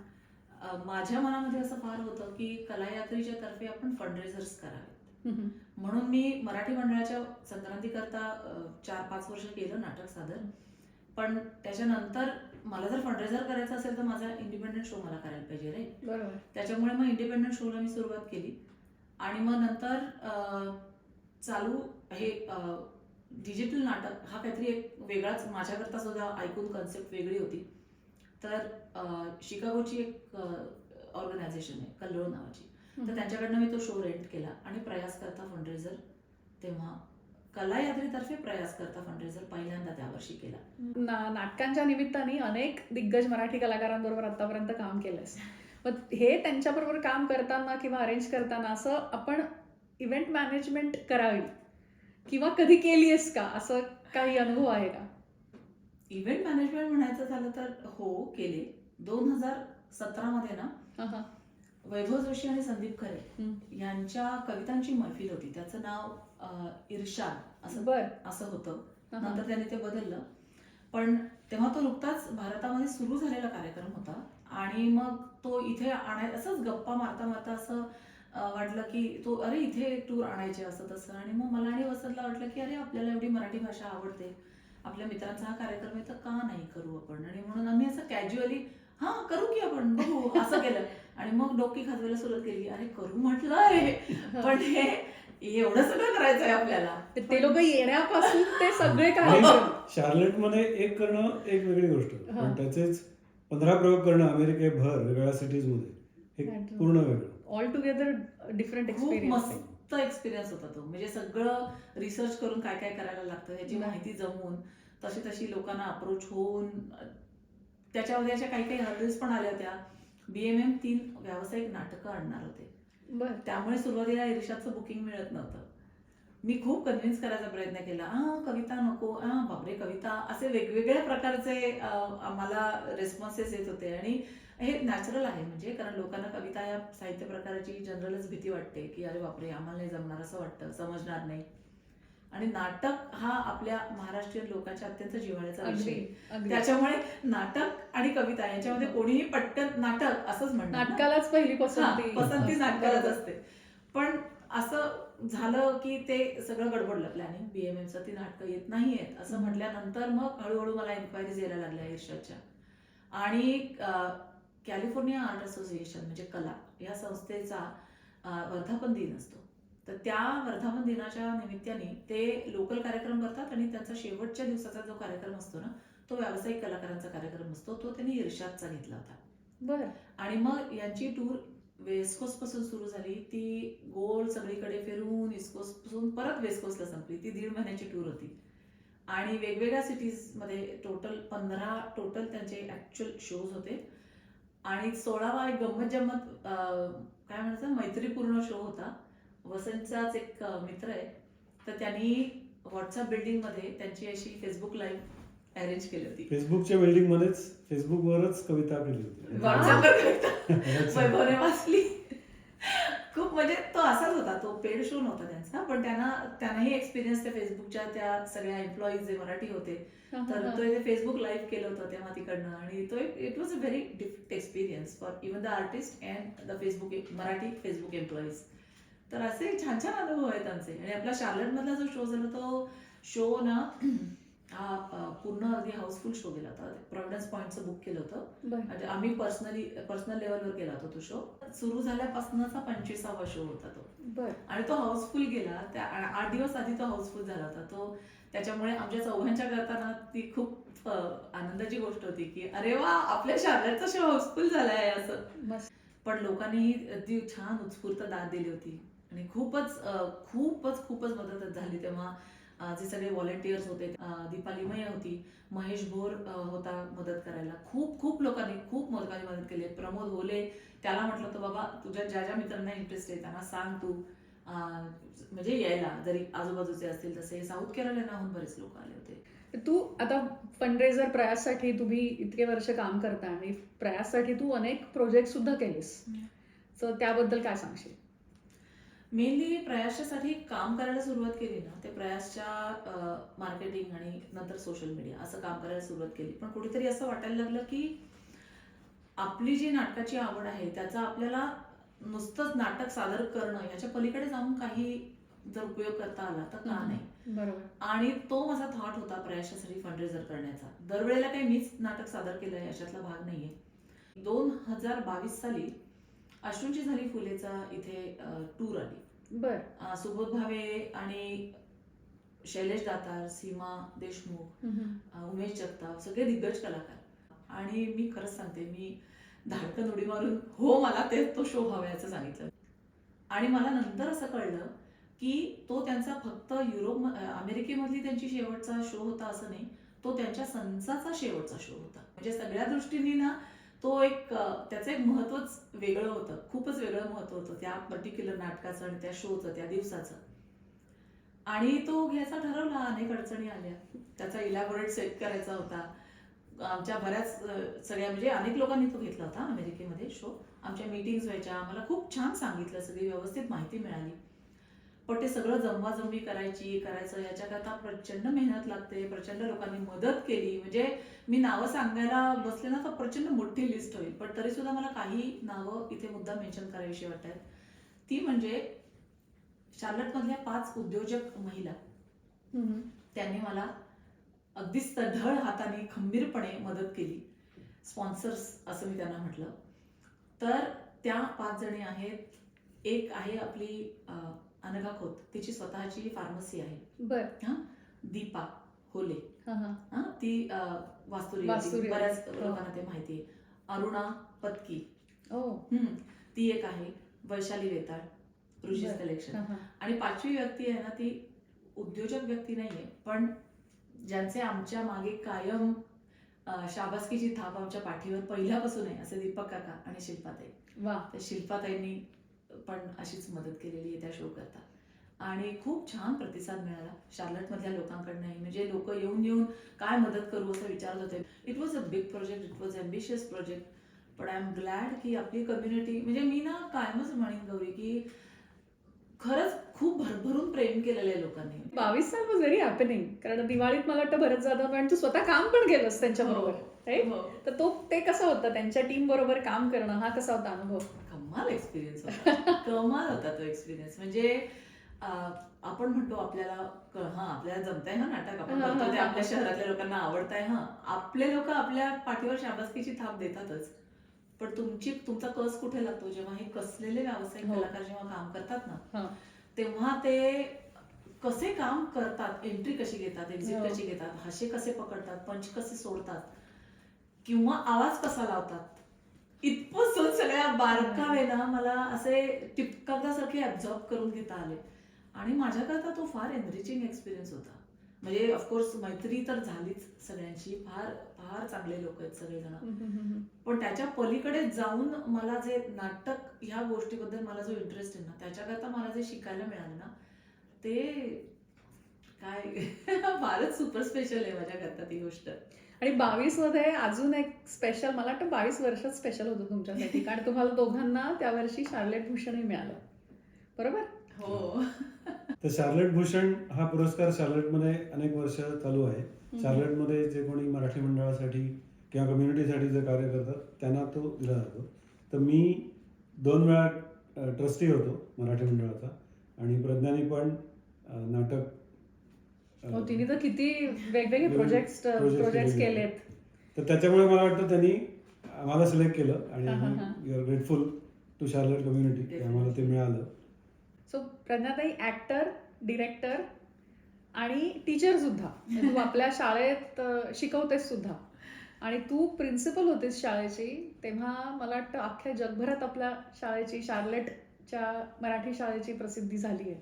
Speaker 3: माझ्या मनामध्ये असं फार होतं की कलायात्रीच्या तर्फे आपण फंडरेझर्स करावेत.
Speaker 2: हम्म.
Speaker 3: म्हणून मी मराठी मंडळाच्या संक्रांतीकरता 4-5 वर्ष केलं नाटक सादर. पण त्याच्यानंतर मला जर फंडरेझर करायचं असेल तर माझा इंडिपेंडंट शो मला करायला पाहिजे रे.
Speaker 2: बरोबर.
Speaker 3: त्याच्यामुळे मग इंडिपेंडंट शोला मी सुरुवात केली आणि मग नंतर चालू हे डिजिटल नाटक हा काहीतरी एक वेगळाच माझ्याकरता सुद्धा ऐकून कन्सेप्ट वेगळी होती. तर शिकागोची एक ऑर्गनायझेशन आहे कल्लोळ नावाची, तर त्यांच्याकडनं मी तो शो रेंट केला आणि प्रयास करता फंडरेझर, तेव्हा कलायात्रीतर्फे प्रयास करता फंडरेझर पहिल्यांदा त्या वर्षी केला.
Speaker 2: नाटकांच्या निमित्ताने अनेक दिग्गज मराठी कलाकारांबरोबर आतापर्यंत काम केलंस. मग हे त्यांच्याबरोबर काम करताना किंवा अरेंज करताना असं आपण इव्हेंट मॅनेजमेंट करावी किंवा कधी केली आहेस का, असं काही अनुभव आहे का?
Speaker 3: इव्हेंट मॅनेजमेंट म्हणायचं झालं तर हो केले. 2017 मध्ये ना वैभव जोशी आणि संदीप खरे यांच्या कवितांची मैफिल होती. त्याचं नाव इर्शाद असं होतं. नंतर त्यांनी ते बदललं. पण तेव्हा तो नुकताच भारतामध्ये सुरू झालेला कार्यक्रम होता आणि मग तो इथे असंच गप्पा मारता मारता असं वाटलं की तो अरे इथे टूर आणायचे असं तसं. आणि मग मला आणि वसंतला वाटलं की अरे आपल्याला एवढी मराठी भाषा आवडते, आपल्या मित्रांचा हा कार्यक्रम आहे तर का नाही करू आपण. आणि म्हणून आम्ही असं कॅज्युअली हा करू की आपण बघू असं केलं. आणि मग डोकी खाजवायला सुरुवात केली, अरे करू म्हटलंय पण हे एवढं सगळं करायचंय आपल्याला.
Speaker 2: ते लोक येण्यापासून ते सगळे कार्यक्रम
Speaker 4: शार्लेट मध्ये एक करणं एक वेगळी गोष्ट, पण त्याचेच 15 प्रयोग करणं अमेरिकेभर वेगळ्या सिटीज मध्ये हे पूर्ण वेगळं,
Speaker 2: ऑल टुगेदर डिफरंट
Speaker 3: खूप
Speaker 2: एक्सपिरियन्स.
Speaker 3: मस्त एक्सपिरियन्स होता तो. म्हणजे सगळं रिसर्च करून काय काय करायला लागतं याची माहिती जमवून तशी लोकांना अप्रोच होऊन त्याच्यामध्ये अशा काही काही हर्डल्स पण आल्या होत्या. BMM 3 व्यावसायिक नाटकं आणणार होते, त्यामुळे सुरुवातीला इर्शादचं बुकिंग मिळत नव्हतं. मी खूप कन्व्हिन्स करायचा प्रयत्न केला, कविता नको, बापरे कविता, असे वेगवेगळ्या प्रकारचे आम्हाला रेस्पॉन्सेस येत होते. आणि हे नॅचरल आहे म्हणजे, कारण लोकांना कविता या साहित्य प्रकाराची जनरलच भीती वाटते की अरे बापरे आम्हाला नाही जमणार, असं वाटतं समजणार नाही. आणि नाटक हा आपल्या महाराष्ट्रीयन लोकांच्या अत्यंत जिव्हाळ्याचा विषय, त्याच्यामुळे नाटक आणि कविता यांच्यामध्ये कोणीही पटकन नाटक असंच म्हणतात,
Speaker 2: नाटकालाच पहिली
Speaker 3: पसंती नाटकालाच असते. पण असं झालं की ते सगळं गडबडलं प्लॅनिंग. BMMचं ती नाटकं येत नाहीयेत असं म्हटल्यानंतर मग हळूहळू मला एन्क्वायरीज यायला लागल्या इर्शादच्या. आणि कॅलिफोर्निया आर्ट असोसिएशन म्हणजे कला या संस्थेचा वर्धापन दिन असतो, तर त्या वर्धापन दिनाच्या निमित्ताने ते लोकल कार्यक्रम करतात आणि त्यांचा शेवटच्या दिवसाचा जो कार्यक्रम असतो ना तो व्यावसायिक कलाकारांचा कार्यक्रम असतो, तो त्यांनी इर्शादचा घेतला होता. आणि मग यांची टूर वेस्ट कोस्ट पासून सुरू झाली, ती गोल सगळीकडे फिरून ईस्ट कोस्ट पासून परत वेस्ट कोस्टला संपली. ती 1.5 महिन्याची टूर होती आणि वेगवेगळ्या सिटीज मध्ये टोटल 15 त्यांचे ऍक्च्युअल शोज होते. आणि 16वा एक गंमत जम्मत काय म्हणायचं मैत्रीपूर्ण शो होता. वसंतचाच एक मित्र आहे, तर त्यांनी व्हॉट्सअप बिल्डिंग मध्ये त्यांची अशी फेसबुक लाईव्ह अरेंज केली होती.
Speaker 4: फेसबुकच्या बिल्डिंग मध्येच फेसबुकवरच कविता केली होती,
Speaker 3: व्हॉट्सअपवर वैभवने वाचली. खूप म्हणजे तो असाच होता, तो पेड शो नव्हता त्यांचा, पण त्यांनाही एक्सपिरियन्स त्या फेसबुकच्या त्या सगळ्या एम्प्लॉईज जे मराठी होते तर तो फेसबुक लाईव्ह केलं होतं तेव्हा तिकडनं. आणि तो it was a very different experience for even the artist and the Facebook Marathi Facebook employees. तर असे छान छान अनुभव आहेत आमचे. आणि आपला शार्लेट मधला जो शो झाला तो शो ना हा पूर्ण अगदी हाऊसफुल शो गेला होता. प्रॉव्हिडन्स पॉइंटचं बुक केलं होतं, म्हणजे आम्ही पर्सनल लेवलवर केला होता तो शो. सुरू झाल्यापासूनचा 25वा शो होता तो, आणि तो हाऊसफुल गेला. त्या 8 दिवस आधी तो हाऊसफुल झाला होता तो. त्याच्यामुळे आमच्या चौघांच्या करताना ती खूप आनंदाची गोष्ट होती की अरे वा आपल्या शार्लेटचा शो हाऊसफुल झालाय असं. पण लोकांनी ती छान उत्स्फूर्त दाद दिली होती आणि खूपच खूपच खूपच मदत झाली. तेव्हा जे सगळे व्हॉलेंटियर्स होते, दीपाली मय होती, महेश भोर होता मदत करायला, खूप लोकांनी खूप मदत केली. प्रमोद होले, त्याला म्हटलं होतं बाबा तुझ्या ज्या ज्या मित्रांना इंटरेस्ट आहे त्यांना सांग तू म्हणजे यायला, जरी आजूबाजूचे असतील तसे. साऊथ केरळाहून बरेच लोक आले होते.
Speaker 2: तू आता फंडरेझर प्रयाससाठी तुम्ही इतके वर्ष काम करता आणि प्रयाससाठी तू अनेक प्रोजेक्ट सुद्धा केलेस, तर त्याबद्दल काय सांगशील?
Speaker 3: मेनली प्रयासच्यासाठी काम करायला सुरुवात केली ना, ते प्रयासच्या मार्केटिंग आणि नंतर सोशल मीडिया असं काम करायला सुरुवात केली. पण कुठेतरी असं वाटायला लागलं की आपली जी नाटकाची आवड आहे त्याचा आपल्याला नुसतंच नाटक सादर करणं याच्या पलीकडे जाऊन काही जर उपयोग करता आला तर का नाही.
Speaker 2: बरोबर.
Speaker 3: आणि तो माझा थॉट होता प्रयाससाठी फंडरेजर करण्याचा. दरवेळेला काही मीच नाटक सादर केलंय याच्यातला भाग नाहीये. 2022 साली अश्रूंची झाली फुलेचा इथे टूर आली.
Speaker 2: बर.
Speaker 3: सुबोध भावे आणि शैलेश दातार, सीमा देशमुख, उमेश जगताप सगळे दिग्गज कलाकार. आणि मी खरंच सांगते, मी धाडकन उडी मारून हो मला तो शो हवायचं सांगितलं. आणि मला नंतर असं कळलं की तो त्यांचा फक्त अमेरिकेमधली त्यांची शेवटचा शो होता असं नाही, तो त्यांच्या संचाचा शेवटचा शो होता. म्हणजे सगळ्या दृष्टीने ना तो त्याचं एक महत्वच वेगळं होतं, खूपच वेगळं महत्व होतं त्या पर्टिक्युलर नाटकाचं आणि त्या शोचं त्या दिवसाचं. आणि तो घ्यायचा ठरवला, अनेक अडचणी आल्या, त्याचा इलॅबोरेट सेट करायचा होता. आमच्या बऱ्याच सगळ्या म्हणजे अनेक लोकांनी तो घेतला होता अमेरिकेमध्ये शो. आमच्या मीटिंग्स व्हायच्या, मला खूप छान सांगितलं, सगळी व्यवस्थित माहिती मिळाली. पण ते सगळं जमवाजमवी करायचं याच्याकरता प्रचंड मेहनत लागते, प्रचंड लोकांनी मदत केली. म्हणजे मी नावं सांगायला बसले ना तर प्रचंड मोठी लिस्ट होईल, पण तरी सुद्धा मला काही नावं इथे मुद्दा मेन्शन करावीशी वाटतात. ती म्हणजे शार्लटमधल्या 5 उद्योजक महिला. त्यांनी मला अगदी सढळ हाताने खंबीरपणे मदत केली. स्पॉन्सर्स असं मी त्यांना म्हटलं. तर त्या 5 जणी आहेत. एक आहे आपली अनघा खोत, तिची स्वतःची फार्मसी आहे.
Speaker 2: बर.
Speaker 3: दीपा होले,
Speaker 2: हा,
Speaker 3: ती वास्तुरी, बऱ्याच लोकांना ते माहिती आहे. अरुणा पत्की, ती एक आहे. वैशाली वेताळ, ऋषीज कलेक्शन. आणि 5वी व्यक्ती आहे ना, ती उद्योजक व्यक्ती नाहीये, पण ज्यांचे आमच्या मागे कायम शाबासकीची थाप आमच्या पाठीवर पहिल्यापासून आहे, असे दीपक काका आणि शिल्पाताई.
Speaker 2: वा.
Speaker 3: तर शिल्पाताईंनी पण अशीच मदत केलेली आहे त्या शो करता. आणि खूप छान प्रतिसाद मिळाला शार्लटमधल्या लोकांकडनंही. म्हणजे लोक येऊन काय मदत करू असं विचारत होते. It was a big project, it was ambitious project, पण आय एम ग्लॅड की आपली कम्युनिटी, म्हणजे मी ना कायमच म्हणेन गौरी की खरंच खूप भरभरून प्रेम केलेलं आहे लोकांनी.
Speaker 2: 22 साल वॉज व्हेरी हॅपनिंग. कारण दिवाळीत मला वाटतं बरंच जातं, पण तू स्वतः काम पण केलंस त्यांच्याबरोबर, राईट? तर ते कसं होतं, त्यांच्या टीम बरोबर काम करणं, हा कसा होता अनुभव?
Speaker 3: कमाल एक्सपिरियन्स होता. कमाल होता तो एक्सपिरियन्स. म्हणजे आपण म्हणतो आपल्याला जमतंय नाटक, आपण करतो ते आपल्या शहरातल्या लोकांना आवडतंय. आपले लोक आपल्या पाठीवर शाबासकीची थाप देतातच, पण तुमचा कस कुठे लागतो जेव्हा हे कसलेले व्यावसायिक कलाकार जेव्हा काम करतात ना, तेव्हा ते कसे काम करतात, एंट्री कशी घेतात, एक्झिट कशी घेतात, हाशे कसे पकडतात, पंच कसे सोडतात, किंवा आवाज कसा लावतात, इथपासून सगळ्या बारकावे ना मला असे टिपकासारखे ऍब्झॉर्ब करून घेता आले. आणि माझ्याकरता तो फार एनरिचिंग एक्सपिरियन्स होता. म्हणजे ऑफकोर्स मैत्री तर झालीच सगळ्यांची, फार फार चांगले लोक आहेत सगळेजण, पण त्याच्या पलीकडे जाऊन मला जे नाटक ह्या गोष्टीबद्दल मला जो इंटरेस्ट आहे ना, त्याच्याकरता मला जे शिकायला मिळालं ना, ते काय फारच सुपर स्पेशल आहे माझ्याकरता ती गोष्ट.
Speaker 2: आणि 22 मध्ये अजून एक स्पेशल, मला वाटतं 22 वर्षात स्पेशल होतं तुमच्यासाठी, कारण तुम्हाला दोघांना त्या वर्षी शार्लेट भूषणही मिळालं, बरोबर?
Speaker 3: हो.
Speaker 4: तर शार्लेट भूषण हा पुरस्कार शार्लेटमध्ये अनेक वर्ष चालू आहे. शार्लेटमध्ये जे कोणी मराठी मंडळासाठी किंवा कम्युनिटीसाठी जे कार्य करतात त्यांना तो दिला जातो. तर मी 2 वेळा ट्रस्टी होतो मराठी मंडळाचा, आणि प्रज्ञानी पण नाटक.
Speaker 2: तिने तर किती वेगवेगळे प्रोजेक्ट्स केलेत.
Speaker 4: तर त्याच्यामुळे मला वाटतं त्यांनी आम्हाला सिलेक्ट केलं, आणि we are grateful to Charlotte community की आम्हाला ते मिळालं.
Speaker 2: सो प्रज्ञाताई ऍक्टर, डिरेक्टर आणि टीचर सुद्धा. तू आपल्या शाळेत शिकवतेस सुद्धा, आणि तू प्रिन्सिपल होतेस शाळेची, तेव्हा मला वाटतं अख्ख्या जगभरात आपल्या शाळेची, शार्लेटच्या मराठी शाळेची प्रसिद्धी झाली आहे.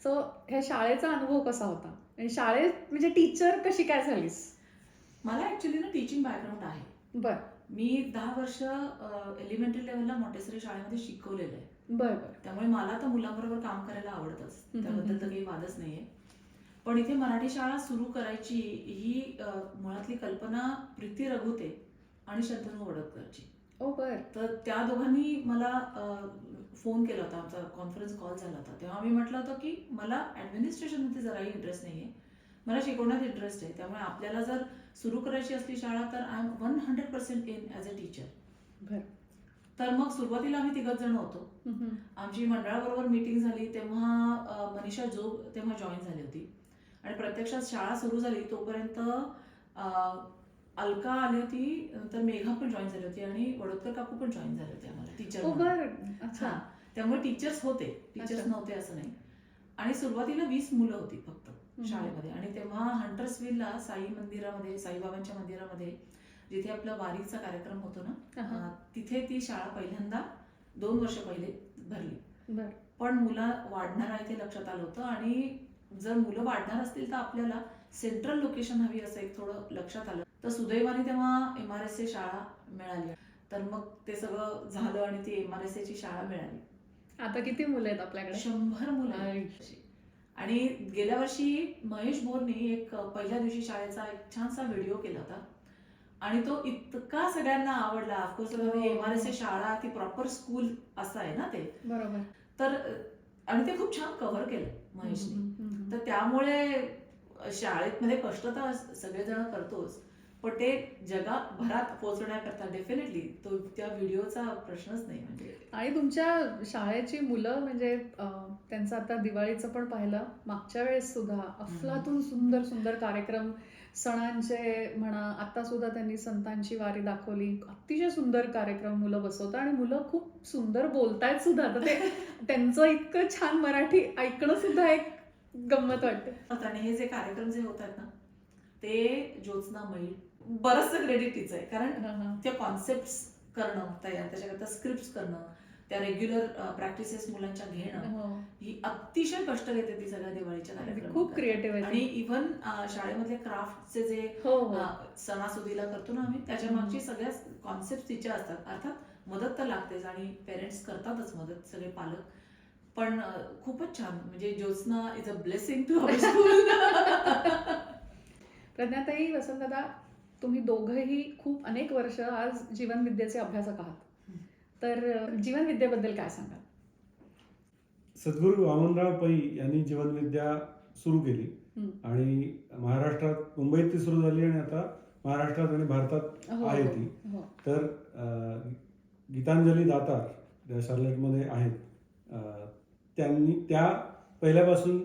Speaker 2: सो ह्या शाळेचा अनुभव कसा होता, आणि शाळेत म्हणजे टीचर कशी काय झालीस?
Speaker 3: मला ऍक्च्युली ना टीचिंग बॅकग्राऊंड आहे.
Speaker 2: बर.
Speaker 3: मी 10 वर्ष एलिमेंटरी लेवलला मॉन्टेसरी शाळेमध्ये शिकवलेलं आहे.
Speaker 2: बर.
Speaker 3: त्यामुळे मला तर मुलांबरोबर काम करायला आवडतच, त्याबद्दल तर काही वादच नाहीये. पण इथे मराठी शाळा सुरू करायची ही मुळातली कल्पना प्रीती रघुते आणि शंतनू वडतकरची.
Speaker 2: ओ बर.
Speaker 3: तर त्या दोघांनी मला फोन केला होता, आमचा कॉन्फरन्स कॉल झाला होता, तेव्हा मी म्हटलं होतं की मला ॲडमिनिस्ट्रेशनमध्ये जराही इंटरेस्ट नाही आहे, मला शिकवण्यात इंटरेस्ट आहे. त्यामुळे आपल्याला जर सुरू करायची असली शाळा तर I am 100% in as a teacher.
Speaker 2: बरं.
Speaker 3: तर मग सुरुवातीला आम्ही 3 जण होतो. आमची मंडळाबरोबर मीटिंग झाली तेव्हा मनीषा जोग तेव्हा जॉईन झाली होती आणि प्रत्यक्षात शाळा सुरू झाली तोपर्यंत अलका आली होती, नंतर मेघा पण जॉईन झाली होती आणि वडोदकर काकू पण जॉईन झाले होते आम्हाला टीचर.
Speaker 2: बरं. अच्छा.
Speaker 3: त्यामुळे टीचर्स होते, टीचर्स
Speaker 2: अच्छा.
Speaker 3: नव्हते असं नाही. आणि सुरुवातीला 20 मुलं होती फक्त शाळेमध्ये. आणि तेव्हा हंटर्सविलला साई मंदिरामध्ये, साईबाबांच्या मंदिरामध्ये जिथे आपला वारीचा कार्यक्रम होतो ना, तिथे ती शाळा पहिल्यांदा 2 वर्ष पहिले भरली.
Speaker 2: बरं.
Speaker 3: पण मुलं वाढणार आहे ते लक्षात आलं होतं आणि जर मुलं वाढणार असतील तर आपल्याला सेंट्रल लोकेशन हवी असं एक थोडं लक्षात आलं. तर सुदैवाने तेव्हा MRSA शाळा मिळाली. तर मग ते सगळं झालं आणि ती MRSA ची शाळा मिळाली.
Speaker 2: आता किती मुलं आहेत आपल्याकडे?
Speaker 3: 100 मुलं आहेत. आणि गेल्या वर्षी महेश बोरने एक पहिल्या दिवशी शाळेचा एक छानसा व्हिडिओ केला होता आणि तो इतका सगळ्यांना आवडला. ऑफकोर्स MRSA शाळा ती प्रॉपर स्कूल असं आहे ना ते.
Speaker 2: बरोबर.
Speaker 3: तर आणि ते खूप छान कव्हर केलं महेशने. तर त्यामुळे शाळेत मध्ये कष्ट तर सगळेजण करतोच, पण ते जगभरात पोहोचण्याकरता डेफिनेटली तो त्या व्हिडिओचा प्रश्नच नाही. म्हणजे
Speaker 2: आणि तुमच्या शाळेची मुलं म्हणजे त्यांचं आता दिवाळीचं पण पाहिलं, मागच्या वेळेस सुद्धा अफलातून सुंदर सुंदर कार्यक्रम, सणांचे म्हणा, आता सुद्धा त्यांनी संतांची वारी दाखवली, अतिशय सुंदर कार्यक्रम मुलं बसवतात आणि मुलं खूप सुंदर बोलतायत सुद्धा. तर ते त्यांचं इतकं छान मराठी ऐकणं सुद्धा एक गंमत वाटते.
Speaker 3: आणि हे जे कार्यक्रम जे होत आहेत ना ते ज्योत्स्ना मैल बरंचसं क्रेडिट तिचं आहे. कारण त्या कॉन्सेप्ट करणं तयार, त्याच्याकरता स्क्रिप्ट करणं, त्या रेग्युलर प्रॅक्टिसेस मुलांच्या घेणं, ही अतिशय कष्ट घेते ती सगळ्या दिवाळीच्या कार्यक्रम.
Speaker 2: खूप क्रिएटिव्ह आहे.
Speaker 3: आणि इव्हन शाळेमधले क्राफ्टचे जे सणासुदीला करतो ना आम्ही, त्याच्या मागची सगळ्या कॉन्सेप्ट तिच्या असतात. अर्थात मदत तर लागतेच आणि पेरेंट्स करतातच मदत, सगळे पालक. पण खूपच छान. म्हणजे Jyotsna is a blessing to our school.
Speaker 2: प्रज्ञाताई, वसंतदादा, तुम्ही दोघंही खूप अनेक वर्ष आज जीवनविद्येचे अभ्यासक आहात. तर जीवनविद्येबद्दल काय सांगाल?
Speaker 4: सद्गुरू वामनराव पै यांनी जीवनविद्या सुरू केली आणि महाराष्ट्रात, मुंबईत ती सुरू झाली आणि आता महाराष्ट्रात आणि भारतात आहे ती. तर गीतांजली दातार ज्या शार्लेटमध्ये आहेत, त्यांनी त्या पहिल्यापासून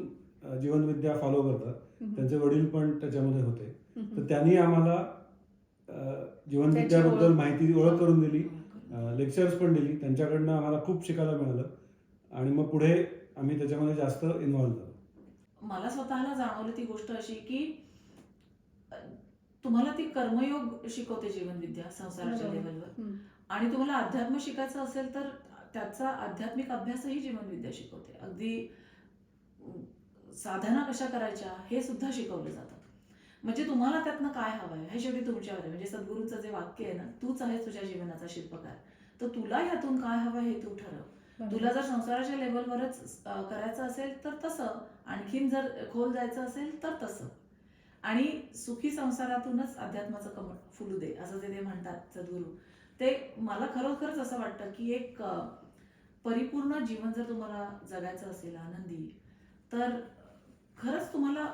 Speaker 4: जीवनविद्या फॉलो करतात. त्यांचे वडील पण त्याच्यामध्ये होते. तर त्यांनी आम्हाला जीवनविद्याबद्दल माहिती, ओळख करून दिली, लेक्चर्स पण दिली. त्यांच्याकडनं आम्हाला खूप शिकायला मिळालं आणि मग पुढे आम्ही त्याच्यामध्ये जास्त इन्व्हॉल्व झालो.
Speaker 3: मला स्वतःला जाणवलं ती गोष्ट अशी की तुम्हाला ती कर्मयोग शिकवते जीवनविद्या संसाराच्या लेवलवर, आणि तुम्हाला अध्यात्म शिकायचं असेल तर त्याचा आध्यात्मिक अभ्यासही जीवनविद्या शिकवते. अगदी साधना कशा करायच्या हे सुद्धा शिकवलं जातं. म्हणजे तुम्हाला त्यातनं काय हवंय हे शेवटी तुमच्यावर आहे. म्हणजे सद्गुरूंचं जे वाक्य आहे ना, तूच आहेस तुझ्या जीवनाचा शिल्पकार, तर तुला ह्यातून काय हवं हे तू ठरव. तुला जर संसाराच्या लेवलवरच करायचं असेल तर तसं, आणखीन जर खोल जायचं असेल तर तसं, आणि सुखी संसारातूनच अध्यात्माचं कमळ फुलू दे असं ते म्हणतात सद्गुरू. ते मला खरोखरच असं वाटतं की एक परिपूर्ण जीवन जर तुम्हाला जगायचं असेल आनंदी, तर खरंच तुम्हाला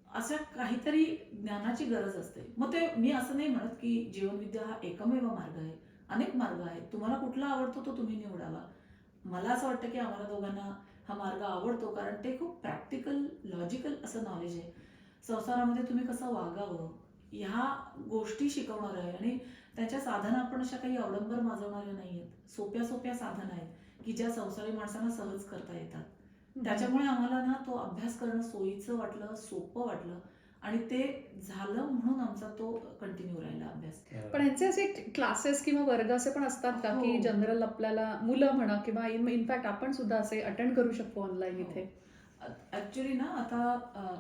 Speaker 3: अशा काहीतरी ज्ञानाची गरज असते. मग ते मी असं नाही म्हणत की जीवनविद्या हा एकमेव मार्ग आहे, अनेक मार्ग आहेत. तुम्हाला कुठला आवडतो तो तुम्ही निवडावा. मला असं वाटतं की आम्हाला दोघांना हा मार्ग आवडतो कारण ते खूप प्रॅक्टिकल, लॉजिकल असं नॉलेज आहे. संसारामध्ये तुम्ही कसं वागावं ह्या गोष्टी शिकवणार आहे. आणि त्यांच्या साधना आपण अशा काही अवडंबर माजवणाऱ्या नाही आहेत. सोप्या सोप्या साधना आहेत की ज्या संसारी माणसांना सहज करता येतात. त्याच्यामुळे आम्हाला ना तो अभ्यास करणं सोयीचं वाटलं, सोपं वाटलं, आणि ते झालं म्हणून आमचा तो कंटिन्यू राहिला अभ्यास.
Speaker 2: पण ह्यांचे असे क्लासेस किंवा वर्ग असे पण असतात का की जनरल आपल्याला मुलं म्हणा किंवा इनफॅक्ट आपण सुद्धा असे अटेंड करू शकतो ऑनलाईन इथे?
Speaker 3: ऍक्च्युली ना आता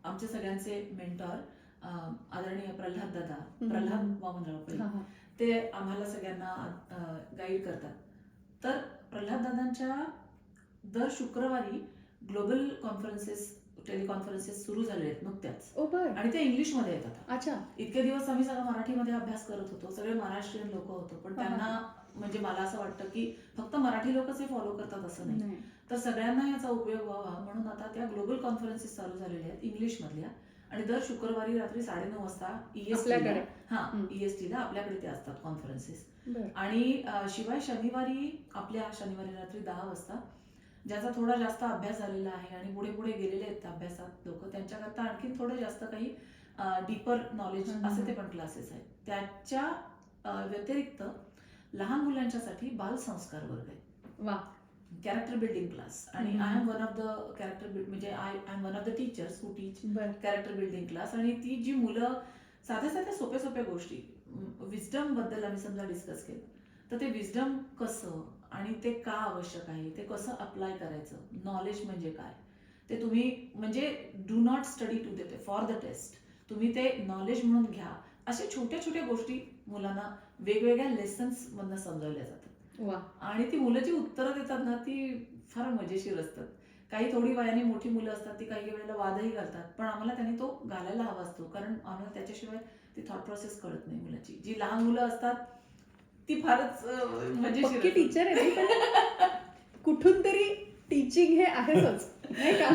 Speaker 3: आमचे सगळ्यांचे मेंटॉर आदरणीय प्रल्हाद वामनराव पै, ते आम्हाला सगळ्यांना गाईड करतात. तर प्रल्हाद दादांच्या दर शुक्रवारी ग्लोबल कॉन्फरन्सेस, टेलिकॉन्फरन्सेस सुरू झाले आहेत नुकत्याच, आणि ते इंग्लिशमध्ये येतात.
Speaker 2: अच्छा.
Speaker 3: इतके दिवस आम्ही सगळं मराठीमध्ये अभ्यास करत होतो, सगळे महाराष्ट्रीयन लोक होतो, पण त्यांना म्हणजे मला असं वाटतं की फक्त मराठी लोकच हे फॉलो करतात असं नाही, तर सगळ्यांना याचा उपयोग व्हावा म्हणून आता त्या ग्लोबल कॉन्फरन्सेस चालू झालेल्या आहेत इंग्लिशमधल्या, आणि दर शुक्रवारी रात्री 9:30 वाजता
Speaker 2: आपल्याकडे.
Speaker 3: ESTला आपल्याकडे ते असतात कॉन्फरन्सेस.
Speaker 2: बरं.
Speaker 3: आणि शिवाय शनिवारी रात्री 10 वाजता ज्याचा थोडा जास्त अभ्यास झालेला आहे आणि पुढे पुढे गेलेले आहेत अभ्यासात लोक, त्यांच्याकरता आणखी थोडं जास्त काही डीपर नॉलेज असे ते पण क्लासेस आहेत. त्याच्या व्यतिरिक्त लहान मुलांच्यासाठी बालसंस्कार वर्ग आहे,
Speaker 2: वा.
Speaker 3: Character building class. आणि I am one of the character म्हणजे I am one of the teachers who teach
Speaker 2: बरं.
Speaker 3: Character building class. आणि ती जी मुलं साध्या साध्या सोप्या सोप्या गोष्टी विजडम बद्दल आम्ही समजा डिस्कस केलं, तर ते विजडम कसं आणि ते का आवश्यक आहे, ते कसं अप्लाय करायचं, नॉलेज म्हणजे काय ते तुम्ही म्हणजे do not study to the for the test, तुम्ही ते नॉलेज म्हणून घ्या. अशा छोट्या छोट्या गोष्टी मुलांना वेगवेगळ्या लेसन्स मधनं समजावल्या जातात.
Speaker 2: वा.
Speaker 3: आणि ती मुलं जी उत्तरं देतात ना ती फार मजेशीर असतात. काही थोडी वयाने मोठी मुलं असतात ती काही वेळेला वादही घालतात, पण आम्हाला त्यांनी तो घालायला हवा असतो, कारण आम्हाला त्याच्याशिवाय ती थॉट प्रोसेस कळत नाही मुलाची. जी लहान मुलं असतात ती फारच मजेशीर
Speaker 2: पक्की
Speaker 3: असतात.
Speaker 2: टीचर आहे ती, पण कुठून तरी टीचिंग हे आहेच नाही का.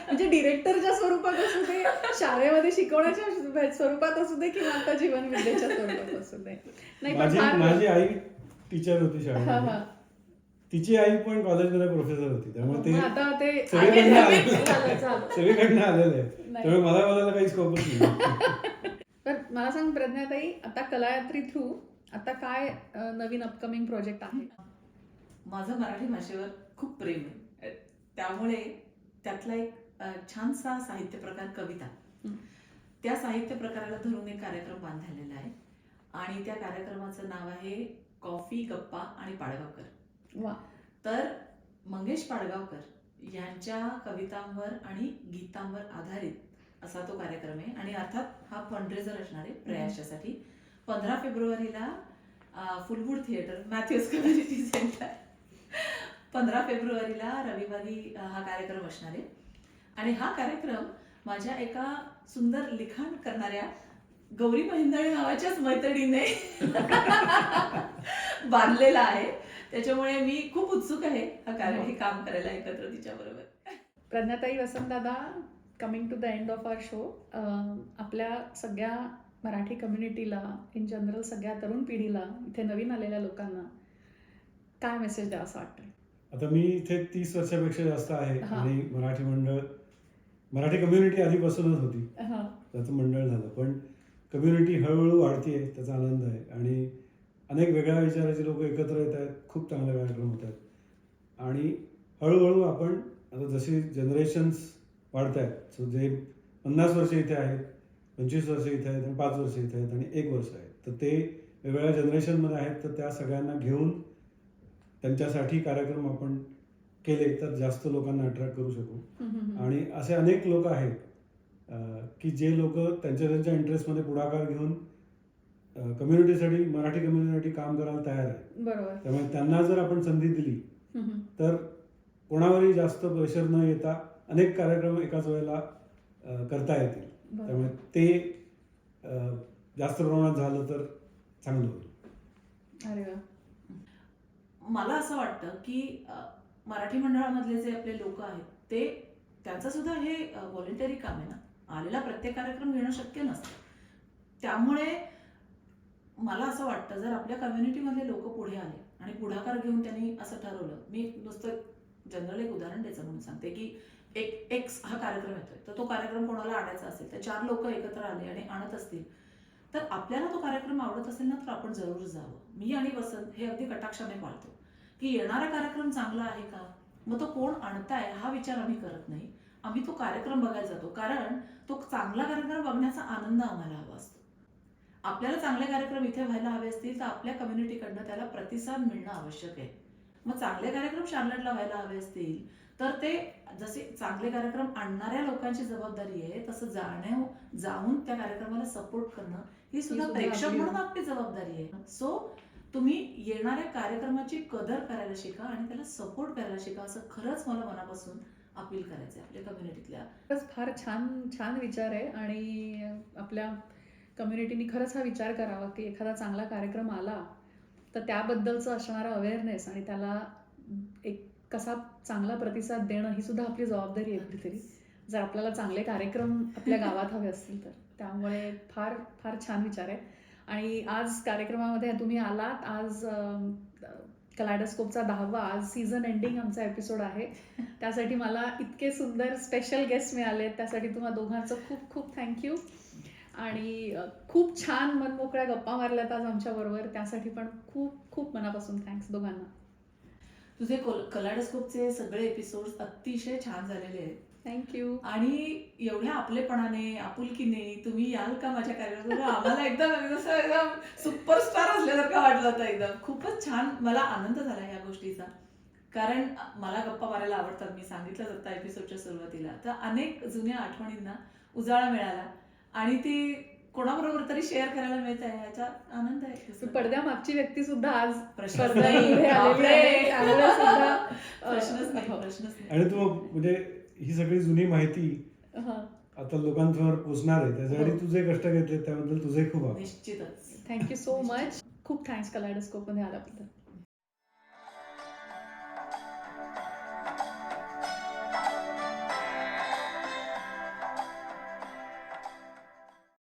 Speaker 2: म्हणजे डिरेक्टरच्या स्वरूपात असू दे, शाळेमध्ये शिकवण्याच्या स्वरूपात असू दे, किंवा आता जीवन विद्येच्या स्वरूपात असू दे. नाही पण
Speaker 4: माझी आई टीचर होती
Speaker 2: हा,
Speaker 4: शाळेमध्ये,
Speaker 2: हा.
Speaker 4: तिची आई पण कॉलेजमध्ये प्रोफेसर होती, त्यामुळे ते
Speaker 2: मग आता ते
Speaker 4: सगळीकडनं
Speaker 2: झालं.
Speaker 4: आलेलं आहे, त्यामुळे मला बोलायला काही स्कोपच नाही.
Speaker 2: तर मला सांग प्रज्ञाताई, आता कलायात्री थ्रू आता काय नवीन अपकमिंग प्रोजेक्ट आहे?
Speaker 3: माझं मराठी भाषेवर खूप प्रेम आहे, त्यामुळे त्यातला एक छानसा साहित्य प्रकार कविता, त्या साहित्य प्रकाराला धरून एक कार्यक्रम बांधलेला आहे. आणि त्या कार्यक्रमाचं नाव आहे कॉफी, गप्पा आणि पाडगावकर.
Speaker 2: वा.
Speaker 3: तर मंगेश पाडगावकर यांच्या कवितांवर आणि गीतांवर आधारित असा तो कार्यक्रम आहे. आणि अर्थात हा फंडरेझर असणार आहे प्रयासासाठी. 15 फेब्रुवारीला फुलवूड थिएटर, मॅथ्यूज कम्युनिटी सेंटर, 15 फेब्रुवारीला रविवारी हा कार्यक्रम असणार आहे. आणि हा कार्यक्रम माझ्या एका सुंदर लिखाण करणाऱ्या गौरी महिंदळे नावाच्याच मैत्रिणीने बांधलेला आहे, त्याच्यामुळे मी खूप उत्सुक आहे हे काम करायला एकत्र तिच्याबरोबर.
Speaker 2: प्रज्ञाताई, वसंतदादा, coming to the end of our show. आपल्या सगळ्या मराठी कम्युनिटीला, इन जनरल सगळ्या तरुण पिढीला, इथे नवीन आलेल्या लोकांना काय मेसेज द्यावा असं वाटतं?
Speaker 4: आता मी इथे 30 वर्षापेक्षा जास्त आहे,
Speaker 2: हा.
Speaker 4: आणि मराठी कम्युनिटी आधीपासूनच होती,
Speaker 2: हा.
Speaker 4: त्याचं मंडळ झालं, पण कम्युनिटी हळूहळू वाढतीये, त्याचा आनंद आहे. आणि अनेक वेगळ्या विचाराचे लोक एकत्र येत आहेत, खूप चांगले कार्यक्रम होत आहेत. आणि हळूहळू आपण आता जशी जनरेशन्स वाढत आहेत, सो जे 50 वर्ष इथे आहेत, 25 वर्ष इथे आहेत, आणि 5 वर्ष इथे आहेत, आणि 1 वर्ष आहेत, तर ते वेगवेगळ्या जनरेशनमध्ये आहेत. तर त्या सगळ्यांना घेऊन त्यांच्यासाठी कार्यक्रम आपण केले तर जास्त लोकांना अट्रॅक्ट करू शकू. आणि असे अनेक लोक आहेत की जे लोक त्यांच्या इंटरेस्टमध्ये पुढाकार घेऊन कम्युनिटीसाठी, मराठी कम्युनिटीसाठी काम करायला तयार आहे.
Speaker 2: बरोबर.
Speaker 4: त्यामुळे त्यांना जर आपण संधी दिली तर कोणावरही जास्त प्रेशर न येता अनेक कार्यक्रम एकाच वेळेला करता येतील. त्यामुळे ते जास्त प्रमाणात झालं तर चांगलं होईल.
Speaker 2: अरे वा.
Speaker 3: मला असं वाटतं की मराठी मंडळामधले जे आपले लोक आहेत ते त्यांचं सुद्धा हे व्हॉलेंटरी काम आहे ना, आलेला प्रत्येक कार्यक्रम घेणं शक्य नसतं. त्यामुळे मला असं वाटतं जर आपल्या कम्युनिटीमधले लोक पुढे आले आणि पुढाकार घेऊन त्यांनी असं ठरवलं, मी नुसतं जनरल एक उदाहरण द्यायचं म्हणून सांगते की एक एक्स हा कार्यक्रम येतोय, तर तो कार्यक्रम कोणाला आणायचा असेल तर 4 लोक एकत्र आले आणि आणत असतील तर आपल्याला तो कार्यक्रम आवडत असेल ना तर आपण जरूर जावं. मी आणि वसंत हे अगदी कटाक्षाने पाळतो की येणारा कार्यक्रम चांगला आहे का, मग तो कोण आणताय हा विचार आम्ही करत नाही, आम्ही तो कार्यक्रम बघायला जातो, कारण तो चांगला कार्यक्रम बघण्याचा आनंद आम्हाला हवा असतो. आपल्याला चांगले कार्यक्रम इथे व्हायला हवे असतील तर आपल्या कम्युनिटीकडनं त्याला प्रतिसाद मिळणं आवश्यक आहे. मग चांगले कार्यक्रम शार्लेटला व्हायला हवे असतील तर ते जसे चांगले कार्यक्रम आणणाऱ्या लोकांची जबाबदारी आहे, तसं जाऊन त्या कार्यक्रमाला सपोर्ट करणं ही सुद्धा प्रेक्षक म्हणून आपली जबाबदारी आहे. सो तुम्ही येणाऱ्या कार्यक्रमाची कदर करायला शिका आणि त्याला सपोर्ट करायला शिका, असं खरंच मला मनापासून अपील करायचं आहे आपल्या कम्युनिटीतल्या.
Speaker 2: खरंच फार छान छान विचार आहे. आणि आपल्या कम्युनिटीनी खरंच हा विचार करावा की एखादा चांगला कार्यक्रम आला तर त्याबद्दलचं असणारं अवेअरनेस आणि त्याला एक कसा चांगला प्रतिसाद देणं ही सुद्धा आपली जबाबदारी आहे कुठेतरी, जर आपल्याला चांगले कार्यक्रम आपल्या गावात हवे असतील तर. त्यामुळे फार फार छान विचार आहे. आणि आज कार्यक्रमामध्ये तुम्ही आलात. आज कलायडोस्कोपचा 10वा, आज सीझन एंडिंग आमचा एपिसोड आहे. त्यासाठी मला इतके सुंदर स्पेशल गेस्ट मिळाले, त्यासाठी तुम्हा दोघांचं खूप खूप थँक्यू. आणि खूप छान मनमोकळ्या गप्पा मारल्यात आज आमच्याबरोबर, त्यासाठी पण खूप खूप मनापासून थँक्स दोघांना.
Speaker 3: तुझे कलायडोस्कोपचे सगळे एपिसोड अतिशय छान झालेले आहेत.
Speaker 2: थँक्यू.
Speaker 3: आणि एवढ्या आपलेपणाने, आपुलकीने तुम्ही याल का माझ्या कार्यक्रमाला, आम्हाला एकदम सुपरस्टार असल्यासारखं वाटलं होतं. एकदम खूपच छान. मला आनंद झाला या गोष्टीचा, कारण मला गप्पा मारायला आवडतात. मी सांगितलं आता एपिसोडच्या सुरुवातीला, तर अनेक जुन्या आठवणींना उजाळा मिळाला आणि ती कोणाबरोबर तरी शेअर करायला मिळत आहे, याचा आनंद आहे.
Speaker 2: पडद्यामागची व्यक्ती सुद्धा आज
Speaker 3: प्रश्नच
Speaker 2: पडद्यापुढे
Speaker 3: नाही.
Speaker 2: आलेली आहे. त्यामुळे सुद्धा
Speaker 3: प्रश्नच नाही, प्रश्नच नाही.
Speaker 4: आणि तू म्हणजे ही सगळी जुनी माहिती
Speaker 2: हं.
Speaker 4: आता लोकांसमोर पोहोचणार आहे, त्याच्यासाठी
Speaker 2: हो.
Speaker 4: तुझे कष्ट घेतले त्याबद्दल तुझे खूप आभार.
Speaker 3: निश्चितच.
Speaker 2: Thank you so much. खूप थँक्स कलायडोस्कोपमध्ये आल्याबद्दल.